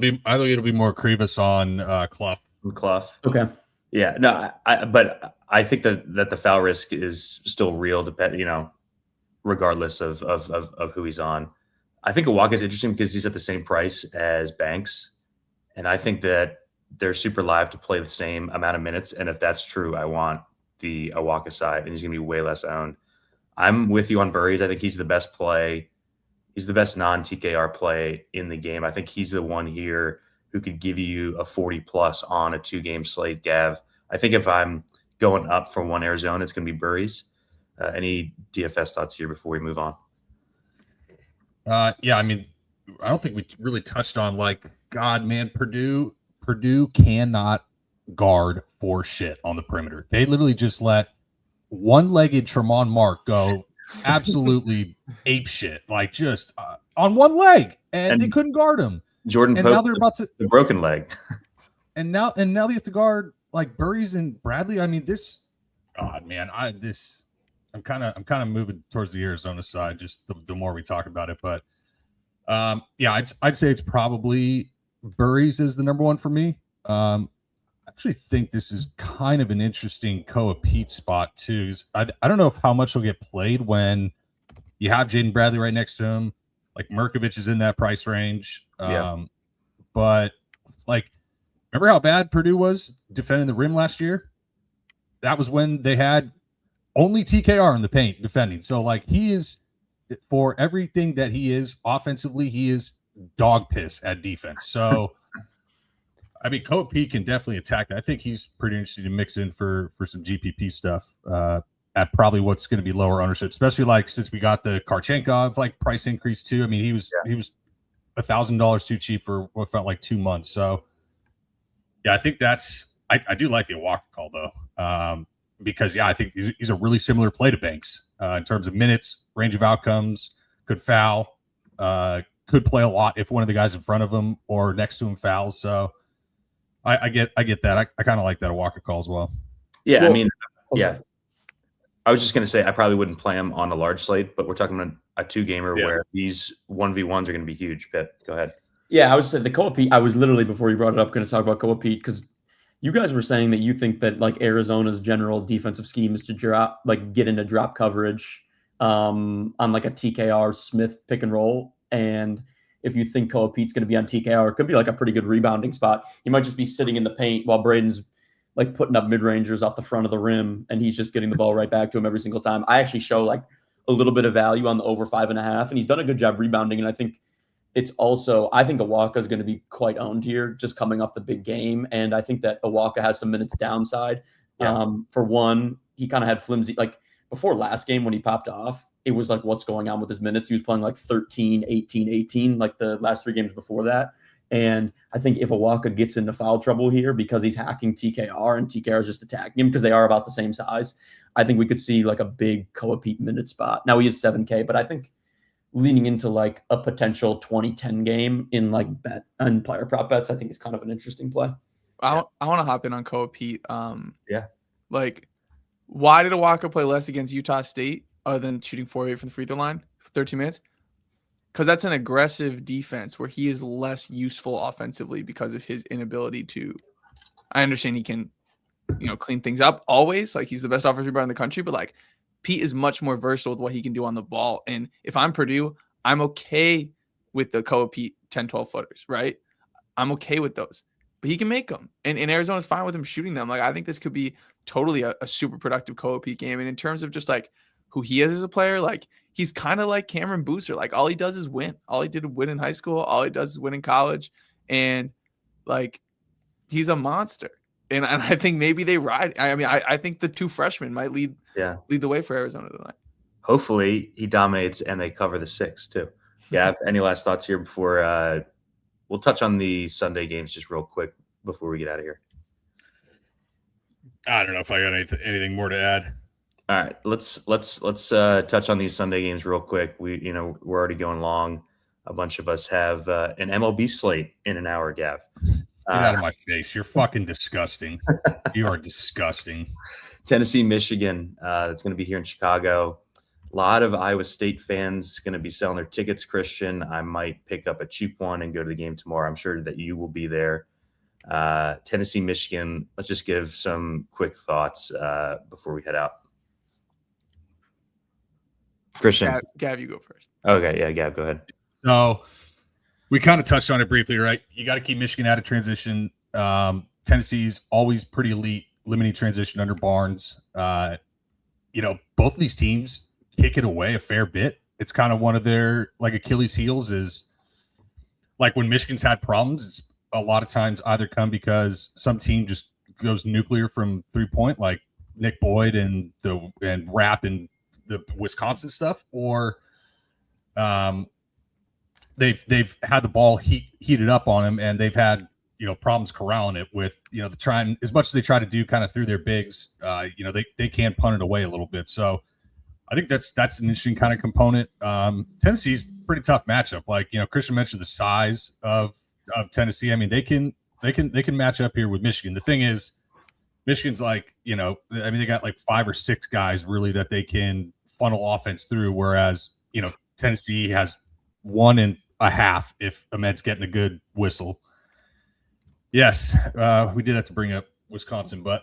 be more Krivas on Clough. Clough. Okay. Yeah. No, but I think that the foul risk is still real, regardless of who he's on. I think Awaka is interesting because he's at the same price as Banks, and I think that they're super live to play the same amount of minutes. And if that's true, I want the Awaka side, and he's going to be way less owned. I'm with you on Burries. I think he's the best play. He's the best non-TKR play in the game. I think he's the one here who could give you a 40+ on a 2-game slate, Gav. I think if I'm going up for one Arizona, it's going to be Burries. Any DFS thoughts here before we move on? Yeah, I mean, I don't think we really touched on Purdue cannot guard for shit on the perimeter. They literally just let one-legged Tremont Mark go absolutely ape shit, like just on one leg, and they couldn't guard him. Jordan and Pope, now they're about to the broken leg, and now they have to guard like Burries and Bradley. I mean, this, God, man, I'm kind of moving towards the Arizona side just the more we talk about it, but yeah, I'd say it's probably Burries is the number one for me. I actually think this is kind of an interesting Koa Pete spot too. I don't know how much will get played when you have Jaden Bradley right next to him. Like Mirkovic is in that price range. But like, remember how bad Purdue was defending the rim last year? That was when they had only TKR in the paint defending. So like he is, for everything that he is offensively, he is dog piss at defense. So I mean, Koa Pete can definitely attack that. I think he's pretty interesting to mix in for some GPP stuff at probably what's going to be lower ownership, especially like since we got the Karchenkov like price increase too. I mean, he was $1,000 too cheap for what felt like 2 months. So yeah, I think I do like the Awaka call though, because I think he's a really similar play to Banks in terms of minutes, range of outcomes, could foul, could play a lot if one of the guys in front of him or next to him fouls. So I get that. I kind of like that Awaka call as well. Yeah, well, I mean, yeah. I was just going to say I probably wouldn't play him on a large slate, but we're talking about a 2-gamer where these 1v1s are going to be huge. Pitt, go ahead. Yeah, I was saying the Koa Pete. I was literally, before you brought it up, going to talk about Koa Pete because you guys were saying that you think that like Arizona's general defensive scheme is to get into drop coverage on like a TKR Smith pick and roll. And if you think Koa Pete's going to be on TKR, it could be like a pretty good rebounding spot. He might just be sitting in the paint while Braden's like putting up mid-rangers off the front of the rim, and he's just getting the ball right back to him every single time. I actually show like a little bit of value on the over 5.5, and he's done a good job rebounding. And I think it's also, I think Awaka is going to be quite owned here, just coming off the big game. And I think that Awaka has some minutes downside. Yeah. For one, he kind of had flimsy, like before last game when he popped off, it was like, what's going on with his minutes? He was playing like 13, 18, 18, like the last 3 games before that. And I think if Awaka gets into foul trouble here because he's hacking TKR and TKR is just attacking him because they are about the same size, I think we could see like a big Koa Pete minute spot. Now he is 7K, but I think leaning into like a potential 2010 game in like bet and player prop bets, I think is kind of an interesting play. I want to hop in on Koa Pete. Yeah. Like, why did Awaka play less against Utah State other than shooting 4-8 from the free throw line for 13 minutes? Because that's an aggressive defense where he is less useful offensively because of his inability to. I understand he can, clean things up always. Like, he's the best offensive rebounder in the country, but like Pete is much more versatile with what he can do on the ball. And if I'm Purdue, I'm okay with the Koa Pete 10, 12 footers, right? I'm okay with those, but he can make them. And Arizona's fine with him shooting them. Like, I think this could be totally a super productive Koa Pete game. And in terms of just like who he is as a player, like, he's kind of like Cameron Booster. Like, all he does is win. All he did was win in high school. All he does is win in college. And like, he's a monster. And I think maybe they ride. I mean, I think the 2 freshmen might lead the way for Arizona tonight. Hopefully he dominates and they cover the 6 too. Yeah. Any last thoughts here before we'll touch on the Sunday games just real quick before we get out of here? I don't know if I got anything more to add. All right, let's touch on these Sunday games real quick. We're already going long. A bunch of us have an MLB slate in an hour, Gav. Get out of my face. You're fucking disgusting. You are disgusting. Tennessee, Michigan. That's going to be here in Chicago. A lot of Iowa State fans going to be selling their tickets, Christian. I might pick up a cheap one and go to the game tomorrow. I'm sure that you will be there. Tennessee, Michigan. Let's just give some quick thoughts before we head out. Christian. Gav, you go first. Okay, yeah, Gav, go ahead. So we kind of touched on it briefly, right? You got to keep Michigan out of transition. Tennessee's always pretty elite, limiting transition under Barnes. Both of these teams kick it away a fair bit. It's kind of one of their like Achilles heels is like when Michigan's had problems, it's a lot of times either come because some team just goes nuclear from 3-point, like Nick Boyd and Rapp and the Wisconsin stuff, or they've had the ball heated up on them, and they've had problems corralling it with the trying as much as they try to do kind of through their bigs. They can punt it away a little bit. So I think that's an interesting kind of component. Tennessee's pretty tough matchup. Like Christian mentioned the size of Tennessee. I mean they can match up here with Michigan. The thing is, Michigan's like they got like 5 or 6 guys really that they can funnel offense through, whereas Tennessee has 1.5 if Ahmed's getting a good whistle. Yes, we did have to bring up Wisconsin, but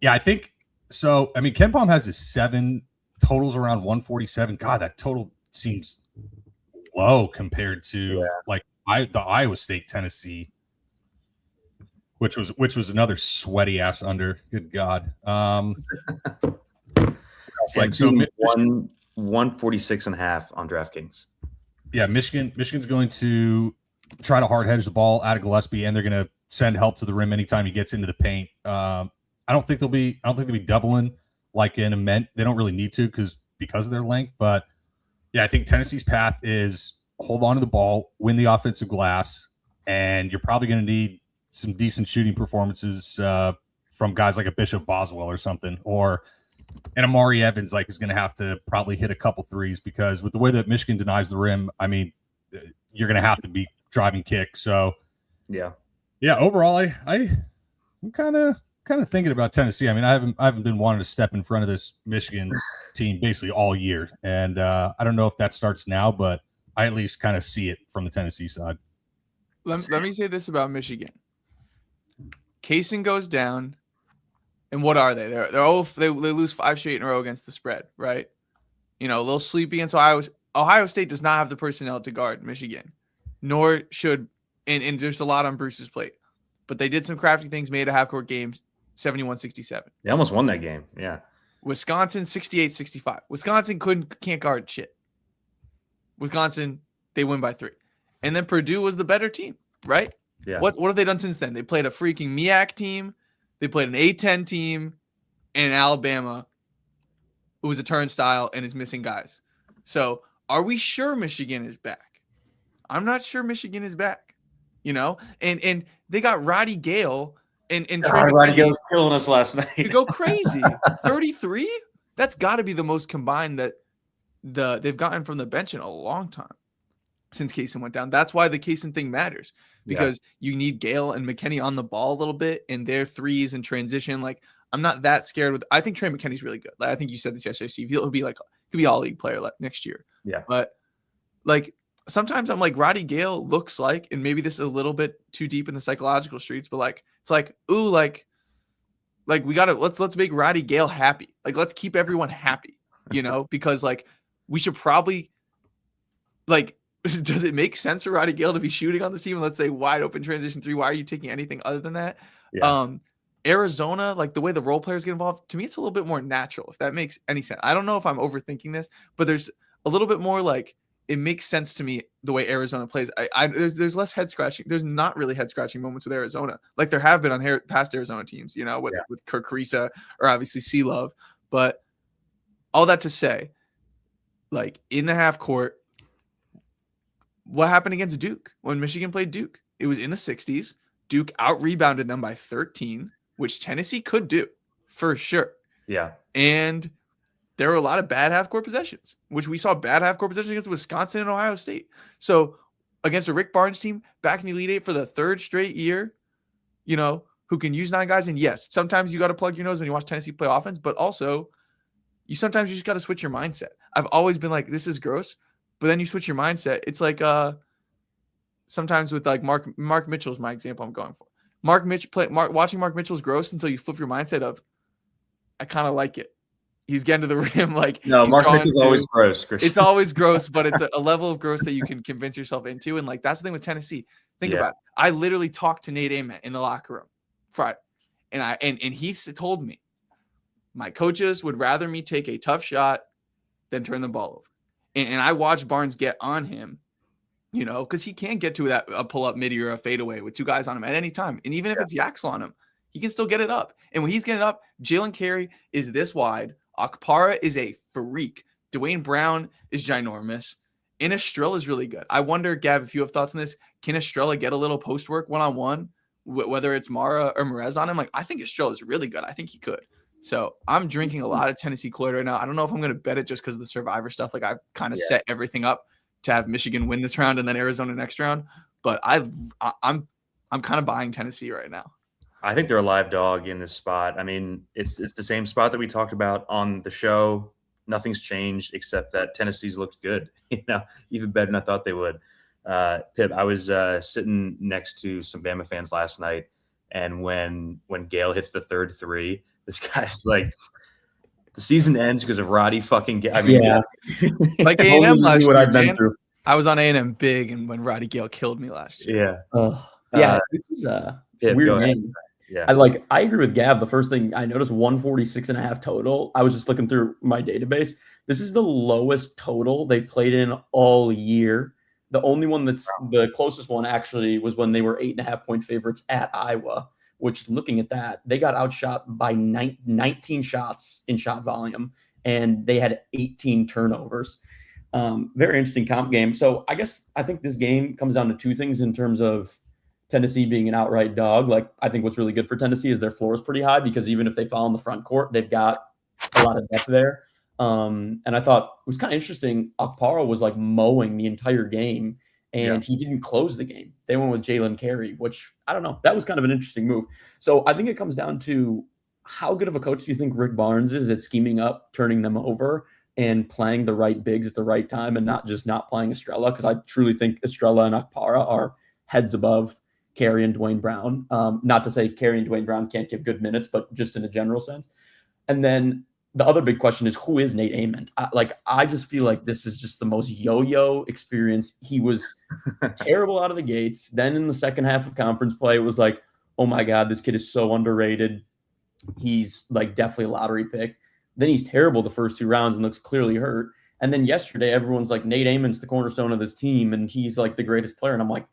yeah, I think so. I mean, KenPom has his 7 totals around 147. God, that total seems low compared to the Iowa State Tennessee, which was another sweaty ass under. Good God. It's like so 146.5 on DraftKings. Yeah, Michigan's going to try to hard hedge the ball out of Gillespie, and they're going to send help to the rim anytime he gets into the paint. I don't think they'll be doubling like in Ament. They don't really need to because of their length. But yeah, I think Tennessee's path is hold on to the ball, win the offensive glass, and you're probably going to need some decent shooting performances from guys like a Bishop Boswell or something, and Amari Evans is going to have to probably hit a couple threes because with the way that Michigan denies the rim, I mean, you're going to have to be driving kick. So yeah. Overall, I'm kind of thinking about Tennessee. I mean, I haven't been wanting to step in front of this Michigan team basically all year, and I don't know if that starts now, but I at least kind of see it from the Tennessee side. Let me say this about Michigan. Kaysen goes down, and what are they? They lose 5 straight in a row against the spread, right? A little sleepy against Ohio State does not have the personnel to guard Michigan. nor should, and there's a lot on Bruce's plate, but they did some crafty things, made a half-court games, 71-67. They almost won that game. Yeah. Wisconsin, 68-65. Wisconsin can't guard shit. Wisconsin, they win by 3. And then Purdue was the better team, right? Yeah. What have they done since then? They played a freaking MEAC team. They played an A-10 team, and Alabama, who was a turnstile and is missing guys. So are we sure Michigan is back? I'm not sure Michigan is back, and they got Roddy Gale and Roddy Gale was killing us last night. You go crazy. 33? That's got to be the most combined that they've gotten from the bench in a long time since Kaysen went down. That's why the Kaysen thing matters, because you need Gale and McKinney on the ball a little bit, and their threes and transition. Like, I'm not that scared I think Trey McKinney's really good. Like, I think you said this yesterday, Steve. He'll be could be all league player next year. Yeah. But like, sometimes I'm like, Roddy Gale looks like, and maybe this is a little bit too deep in the psychological streets, but like, it's like, ooh, like we gotta let's make Roddy Gale happy. Like, let's keep everyone happy, because like we should probably like, does it make sense for Roddy Gale to be shooting on this team? And let's say wide open transition 3. Why are you taking anything other than that? Yeah. Arizona, like the way the role players get involved, to me, it's a little bit more natural, if that makes any sense. I don't know if I'm overthinking this, but there's a little bit more like, it makes sense to me the way Arizona plays. There's less head scratching. There's not really head scratching moments with Arizona, like there have been on past Arizona teams, with Kirk Carissa or obviously C Love. But all that to say, like in the half court, what happened against Duke when Michigan played Duke? It was in the 60s. Duke out rebounded them by 13, which Tennessee could do for sure. Yeah. And there were a lot of bad half-court possessions, which we saw bad half-court possessions against Wisconsin and Ohio State. So against a Rick Barnes team back in the Elite Eight for the 3rd straight year, who can use 9 guys. And yes, sometimes you got to plug your nose when you watch Tennessee play offense, but also sometimes you just got to switch your mindset. I've always been like, this is gross, but then you switch your mindset. It's like sometimes with like Mark Mitchell's my example I'm going for. Watching Mark Mitchell's gross until you flip your mindset of, I kind of like it. He's getting to the rim. Like, no, Mark Mitchell's always gross, Christian. It's always gross, but it's a level of gross that you can convince yourself into. And like, that's the thing with Tennessee. Think about it. I literally talked to Nate Ament in the locker room Friday. And he told me my coaches would rather me take a tough shot than turn the ball over. And I watched Barnes get on him, because he can get to a pull-up midi or a fadeaway with 2 guys on him at any time. And even if it's Yaxel on him, he can still get it up. And when he's getting it up, Jalen Carey is this wide. Akpara is a freak. Dwayne Brown is ginormous. And Estrella is really good. I wonder, Gav, if you have thoughts on this, can Estrella get a little post work one-on-one, whether it's Mara or Merez on him? Like, I think Estrella is really good. I think he could. So I'm drinking a lot of Tennessee Kool-Aid right now. I don't know if I'm going to bet it just because of the Survivor stuff. Like, I've kind of set everything up to have Michigan win this round and then Arizona next round. But I'm kind of buying Tennessee right now. I think they're a live dog in this spot. I mean, it's the same spot that we talked about on the show. Nothing's changed except that Tennessee's looked good, even better than I thought they would. Pip, I was sitting next to some Bama fans last night, and when Gale hits the 3rd 3, this guy's like, the season ends because of Roddy fucking Gale. I mean, like A&M last year, man. I was on A&M big, and when Roddy Gale killed me last year. This is a weird game. Yeah. I agree with Gav. The first thing I noticed, 146.5 total. I was just looking through my database. This is the lowest total they've played in all year. The only one that's the closest one actually was when they were 8.5 point favorites at Iowa, which, looking at that, they got outshot by 19 shots in shot volume, and they had 18 turnovers. Very interesting comp game. So I think this game comes down to 2 things in terms of Tennessee being an outright dog. Like, I think what's really good for Tennessee is their floor is pretty high, because even if they foul in the front court, they've got a lot of depth there. And I thought it was kind of interesting. Akpara was like mowing the entire game, and he didn't close the game. They went with Jalen Carey, which, I don't know. That was kind of an interesting move. So I think it comes down to, how good of a coach do you think Rick Barnes is at scheming up, turning them over, and playing the right bigs at the right time, and not just not playing Estrella? Because I truly think Estrella and Akpara are heads above Carey and Dwayne Brown. Not to say Carey and Dwayne Brown can't give good minutes, but just in a general sense. And then the other big question is, who is Nate Ament? I just feel like this is just the most yo-yo experience. He was terrible out of the gates. Then in the second half of conference play, it was like, oh my God, this kid is so underrated. He's like definitely a lottery pick. Then he's terrible the first 2 rounds and looks clearly hurt. And then yesterday, everyone's like, Nate Ament's the cornerstone of this team, and he's like the greatest player. And I'm like,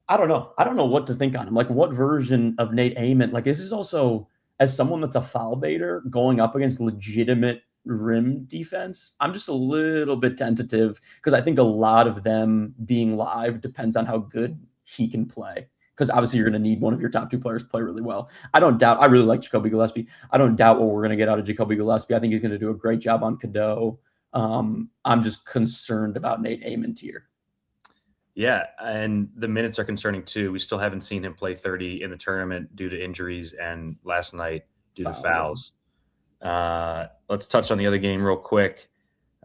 I don't know. I don't know what to think on him. Like, what version of Nate Ament? Like, this is also, as someone that's a foul baiter going up against legitimate rim defense, I'm just a little bit tentative because I think a lot of them being live depends on how good he can play. Because obviously you're going to need one of your top 2 players to play really well. I really like Jacoby Gillespie. I don't doubt what we're going to get out of Jacoby Gillespie. I think he's going to do a great job on Cadeau. I'm just concerned about Nate Ament here. Yeah, and the minutes are concerning too. We still haven't seen him play 30 in the tournament due to injuries, and last night due to fouls. Let's touch on the other game real quick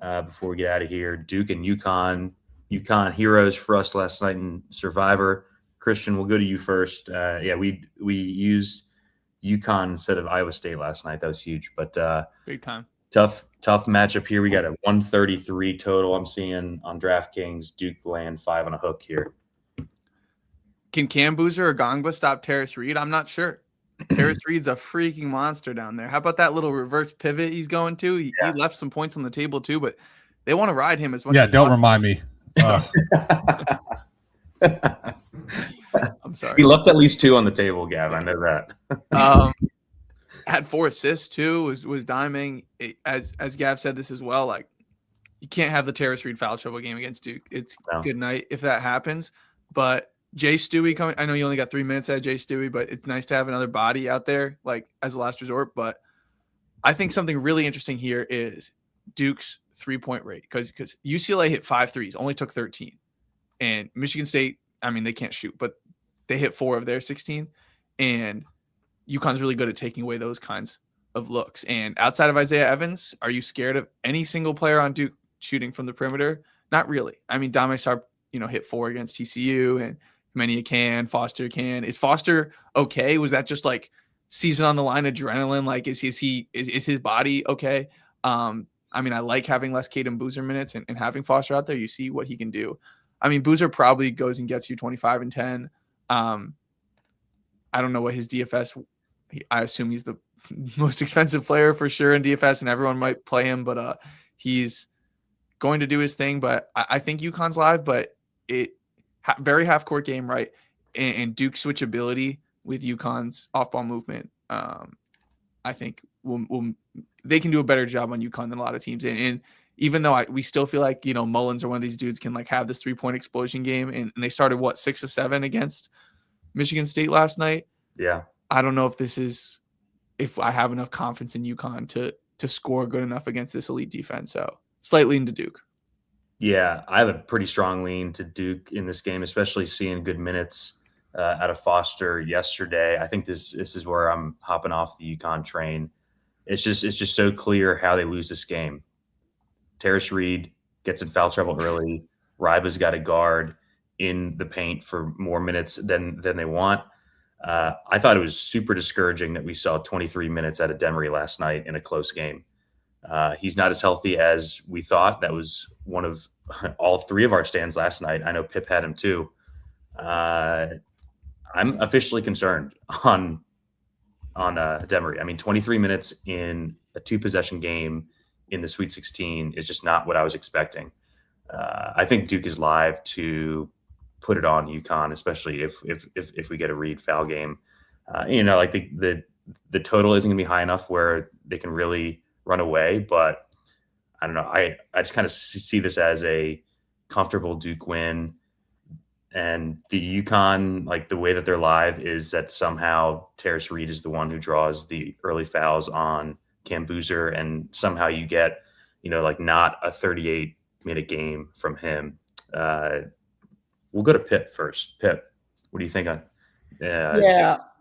before we get out of here. Duke and Yukon. Yukon heroes for us last night in Survivor. Christian, we'll go to you first. We used Yukon instead of Iowa State last night. That was huge, but big time. Tough matchup here. We got a 133 total I'm seeing on DraftKings. Duke land 5 on a hook here. Can Cam Boozer or Gongba stop Terrace Reed? I'm not sure. Terrace Reed's a freaking monster down there. How about that little reverse pivot he's going to? He left some points on the table too, but they want to ride him as much. Yeah, don't remind me. I'm sorry. He left at least 2 on the table, Gav. I know that. Had 4 assists too. Was diming. As Gav said this as well. Like, you can't have the Terrace Reed foul trouble game against Duke. It's good night if that happens. But Jay Stewie coming. I know you only got 3 minutes at Jay Stewie, but it's nice to have another body out there, like as a last resort. But I think something really interesting here is Duke's 3-point rate, because UCLA hit 5 threes, only took 13, and Michigan State, I mean, they can't shoot, but they hit 4 of their 16, and UConn's really good at taking away those kinds of looks. And outside of Isaiah Evans, are you scared of any single player on Duke shooting from the perimeter? Not really. I mean, Dame Sarp, hit 4 against TCU, and Mania can, Foster can. Is Foster okay? Was that just like season on the line adrenaline? Like, is his body okay? I mean, I like having less Caden Boozer minutes and having Foster out there. You see what he can do. I mean, Boozer probably goes and gets you 25 and 10. I don't know what his DFS. I assume he's the most expensive player for sure in DFS, and everyone might play him, but he's going to do his thing. But I think UConn's live, but very half court game, right? And Duke's switchability with UConn's off ball movement, I think they can do a better job on UConn than a lot of teams. And even though we still feel like, Mullins or one of these dudes can like have this 3-point explosion game, and they started 6 of 7 against Michigan State last night. Yeah. I don't know if I have enough confidence in UConn to score good enough against this elite defense. So slightly into Duke. Yeah, I have a pretty strong lean to Duke in this game, especially seeing good minutes out of Foster yesterday. I think this is where I'm hopping off the UConn train. It's just so clear how they lose this game. Terrace Reed gets in foul trouble early. Ryba's got a guard in the paint for more minutes than they want. I thought it was super discouraging that we saw 23 minutes out of Demery last night in a close game. He's not as healthy as we thought. That was one of all 3 of our stands last night. I know Pip had him too. I'm officially concerned on Demery. I mean, 23 minutes in a 2-possession game in the Sweet 16 is just not what I was expecting. I think Duke is live to put it on UConn, especially if we get a Reed foul game. Like the total isn't going to be high enough where they can really run away, but I don't know. I just kind of see this as a comfortable Duke win. And the UConn, like the way that they're live is that somehow Terrace Reed is the one who draws the early fouls on Cam Boozer, and somehow you get, like not a 38-minute game from him. We'll go to Pip first. Pip, what do you think on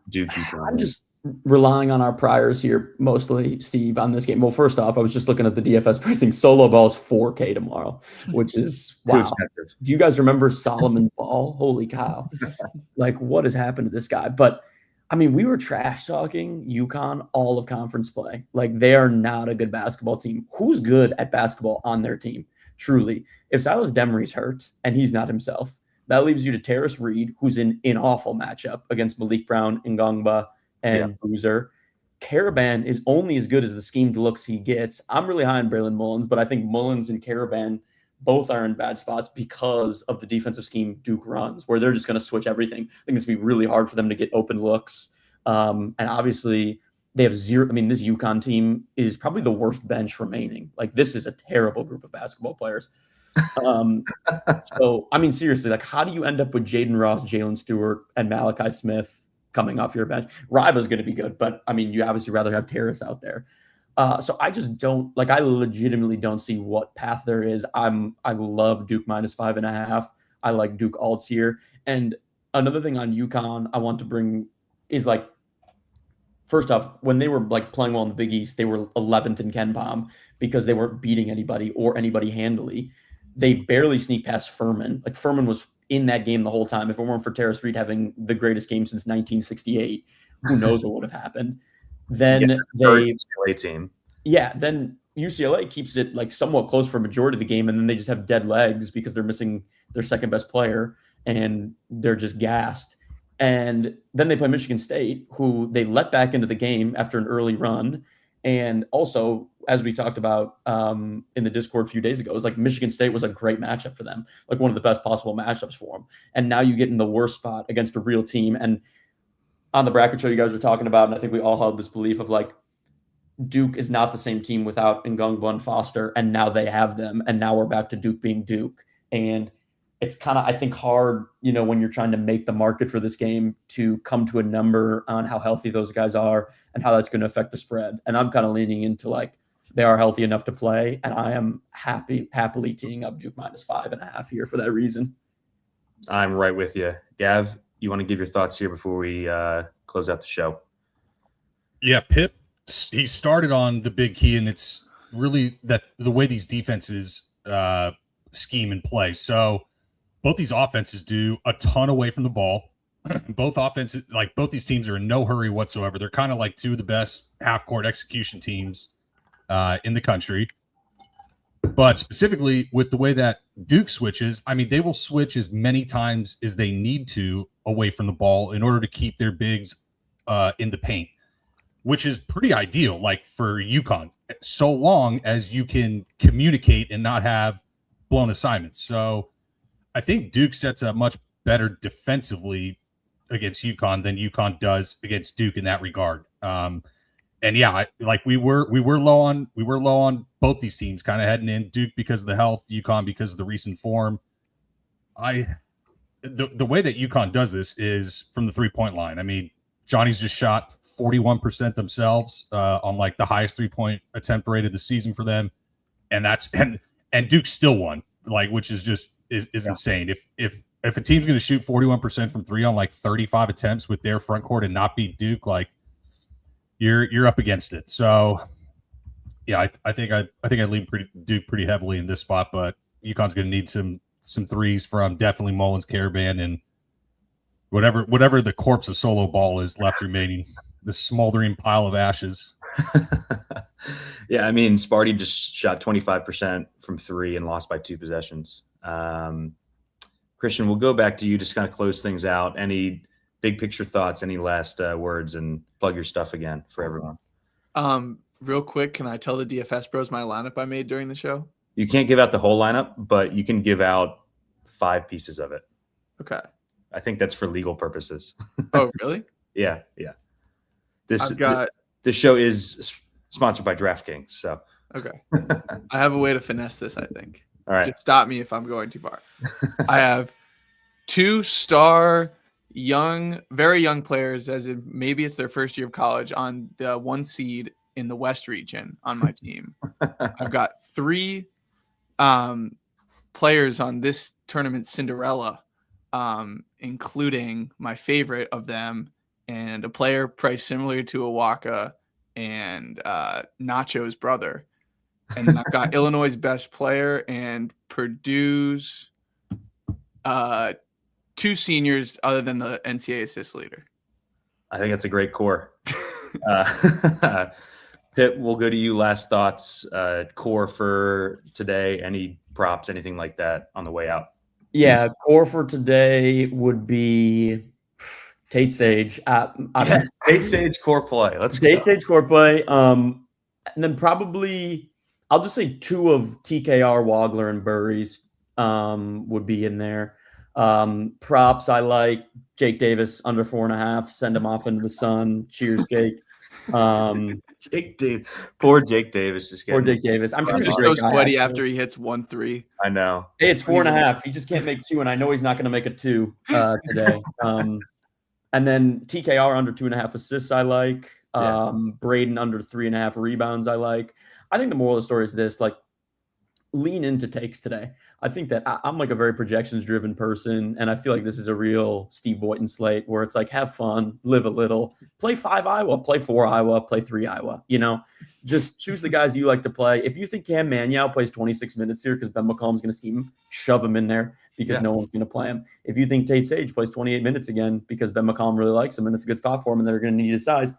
Duke UConn? I'm just relying on our priors here, mostly, Steve, on this game. Well, first off, I was just looking at the DFS pricing. Solo Ball's $4K tomorrow, which is wow. Too expensive. Do you guys remember Solomon Ball? Holy cow. Like, what has happened to this guy? But I mean, we were trash talking Yukon all of conference play. Like, they are not a good basketball team. Who's good at basketball on their team? Truly. If Silas Demery's hurt and he's not himself, that leaves you to Terrace Reed, who's in an awful matchup against Malik Brown, Ngongba, and Boozer. Caravan is only as good as the schemed looks he gets. I'm really high on Braylon Mullins, but I think Mullins and Caravan both are in bad spots because of the defensive scheme Duke runs, where they're just going to switch everything. I think it's going to be really hard for them to get open looks. And obviously, they have zero. I mean, this Yukon team is probably the worst bench remaining. Like, this is a terrible group of basketball players. So, I mean, seriously, like, how do you end up with Jaden Ross, Jalen Stewart, and Malachi Smith coming off your bench? Ryba's going to be good, but I mean, you obviously rather have Terrace out there. So I just don't like. I legitimately don't see what path there is. I love Duke -5.5. I like Duke alts here. And another thing on UConn I want to bring is, like, first off, when they were like playing well in the Big East, they were 11th in KenPom because they weren't beating anybody or anybody handily. They barely sneaked past Furman. Like, Furman was in that game the whole time. If it weren't for Terrace Reed having the greatest game since 1968, who knows what would have happened. Then UCLA team. Yeah, then UCLA keeps it like somewhat close for a majority of the game, and then they just have dead legs because they're missing their second best player and they're just gassed. And then they play Michigan State, who they let back into the game after an early run. And also, as we talked about in the Discord a few days ago, it was like Michigan State was a great matchup for them, like one of the best possible matchups for them. And now you get in the worst spot against a real team. And on the bracket show you guys were talking about, and I think we all held this belief of, like, Duke is not the same team without Ngongba and Foster, and now they have them, and now we're back to Duke being Duke. And it's kind of, I think, hard, when you're trying to make the market for this game, to come to a number on how healthy those guys are and how that's going to affect the spread. And I'm kind of leaning into, like, they are healthy enough to play, and I am happily teeing up Duke -5.5 here for that reason. I'm right with you. Gav, you want to give your thoughts here before we close out the show? Yeah, Pip, he started on the big key, and it's really that the way these defenses scheme and play. So both these offenses do a ton away from the ball. Both offenses, like, both these teams are in no hurry whatsoever. They're kind of like two of the best half-court execution teams in the country. But specifically with the way that Duke switches, I mean, they will switch as many times as they need to away from the ball in order to keep their bigs in the paint, which is pretty ideal, like, for UConn, so long as you can communicate and not have blown assignments. So I think Duke sets up much better defensively against UConn than UConn does against Duke in that regard. And yeah, we were low on both these teams kind of heading in. Duke because of the health, UConn because of the recent form. The way that UConn does this is from the 3-point line. I mean, Johnny's just shot 41% themselves on, like, the highest 3-point attempt rate of the season for them, and Duke still won, like, which is just is insane. If a team's going to shoot 41% from three on, like, 35 attempts with their front court and not beat Duke, like, you're up against it. So yeah, I think I lean Duke pretty heavily in this spot, but UConn's going to need some threes from definitely Mullins, Caravan, and whatever the corpse of Solo Ball is left remaining, this smoldering pile of ashes. Yeah, I mean, Sparty just shot 25% from three and lost by 2 possessions. Christian, we'll go back to you, just kind of close things out. Any big picture thoughts, any last words, and plug your stuff again for everyone. Real quick, can I tell the DFS bros my lineup I made during the show? You can't give out the whole lineup, but you can give out 5 pieces of it. Okay. I think that's for legal purposes. Oh, really? Yeah. This show is sponsored by DraftKings, so. Okay. I have a way to finesse this, I think. All right. Just stop me if I'm going too far. I have 2-star very young players, as in maybe it's their first year of college, on the 1 seed in the West region on my team. I've got 3 players on this tournament, Cinderella, including my favorite of them and a player priced similar to Awaka and Nacho's brother. And then I've got Illinois' best player and Purdue's 2 seniors other than the NCAA assist leader. I think that's a great core. Pip, we'll go to you. Last thoughts, core for today. Any props, anything like that on the way out? Yeah, core for today would be Tate Sage. Tate Sage core play. Let's Tate Sage core play. And then probably I'll just say 2 of TKR, Wagler, and Burries would be in there. Props, I like Jake Davis under 4.5. Send him off into the sun. Cheers, Jake. Jake Davis. Poor Jake Davis. Poor Jake Davis. I'm sure he's just so sweaty after he hits 1-3. I know. Hey, it's 4.5. He just can't make 2, and I know he's not going to make a 2 today. And then TKR under 2.5 assists, I like. Braden under 3.5 rebounds, I like. I think the moral of the story is this: like, lean into takes today. I think that I'm like a very projections-driven person, and I feel like this is a real Steve Boynton slate where it's like, have fun, live a little, play 5 Iowa, play 4 Iowa, play 3 Iowa. Just choose the guys you like to play. If you think Cam Manyow plays 26 minutes here because Ben McCollum's going to scheme him, shove him in there because no one's going to play him. If you think Tate Sage plays 28 minutes again because Ben McCollum really likes him and it's a good spot for him and they're going to need his size,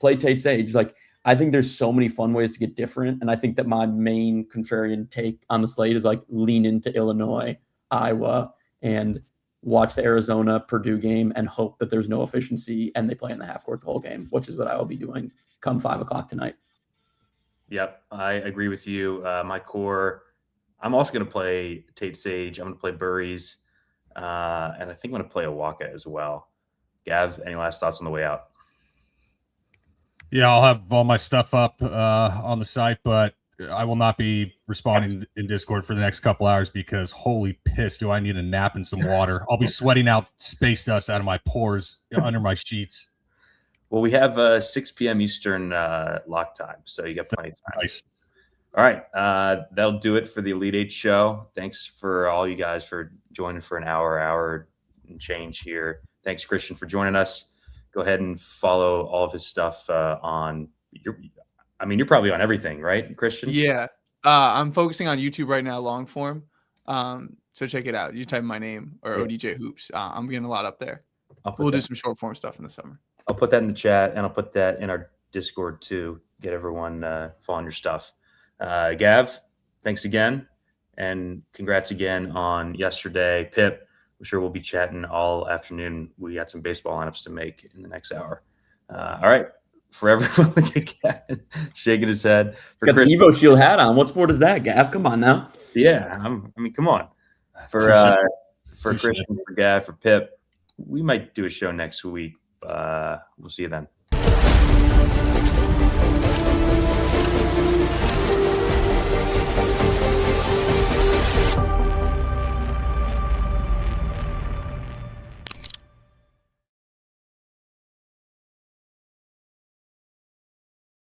play Tate Sage. Like, I think there's so many fun ways to get different. And I think that my main contrarian take on the slate is like lean into Illinois, Iowa, and watch the Arizona Purdue game and hope that there's no efficiency and they play in the half court the whole game, which is what I will be doing come 5 o'clock tonight. Yep, I agree with you. My core, I'm also going to play Tate Sage. I'm going to play Burries. And I think I'm going to play Awaka as well. Gav, any last thoughts on the way out? Yeah, I'll have all my stuff up on the site, but I will not be responding in Discord for the next couple hours because holy piss, do I need a nap and some water. I'll be sweating out space dust out of my pores under my sheets. Well, we have 6 p.m. Eastern lock time, so you got plenty of time. Nice. All right, that'll do it for the Elite 8 show. Thanks for all you guys for joining for an hour and change here. Thanks, Christian, for joining us. Go ahead and follow all of his stuff on you're probably on everything, right, Christian? Yeah. I'm focusing on YouTube right now, long form. So check it out. You type my name or ODJ Hoops. I'm getting a lot up there. We'll do some short form stuff in the summer. I'll put that in the chat and I'll put that in our Discord too. Get everyone following your stuff. Gav, thanks again. And congrats again on yesterday. Pip, I'm sure we'll be chatting all afternoon. We got some baseball lineups to make in the next hour. All right. For everyone, shaking his head. Got the Evo Shield hat on. What sport is that, Gav? Come on now. Yeah, come on. For Christian, for Gav, for Pip, we might do a show next week. We'll see you then.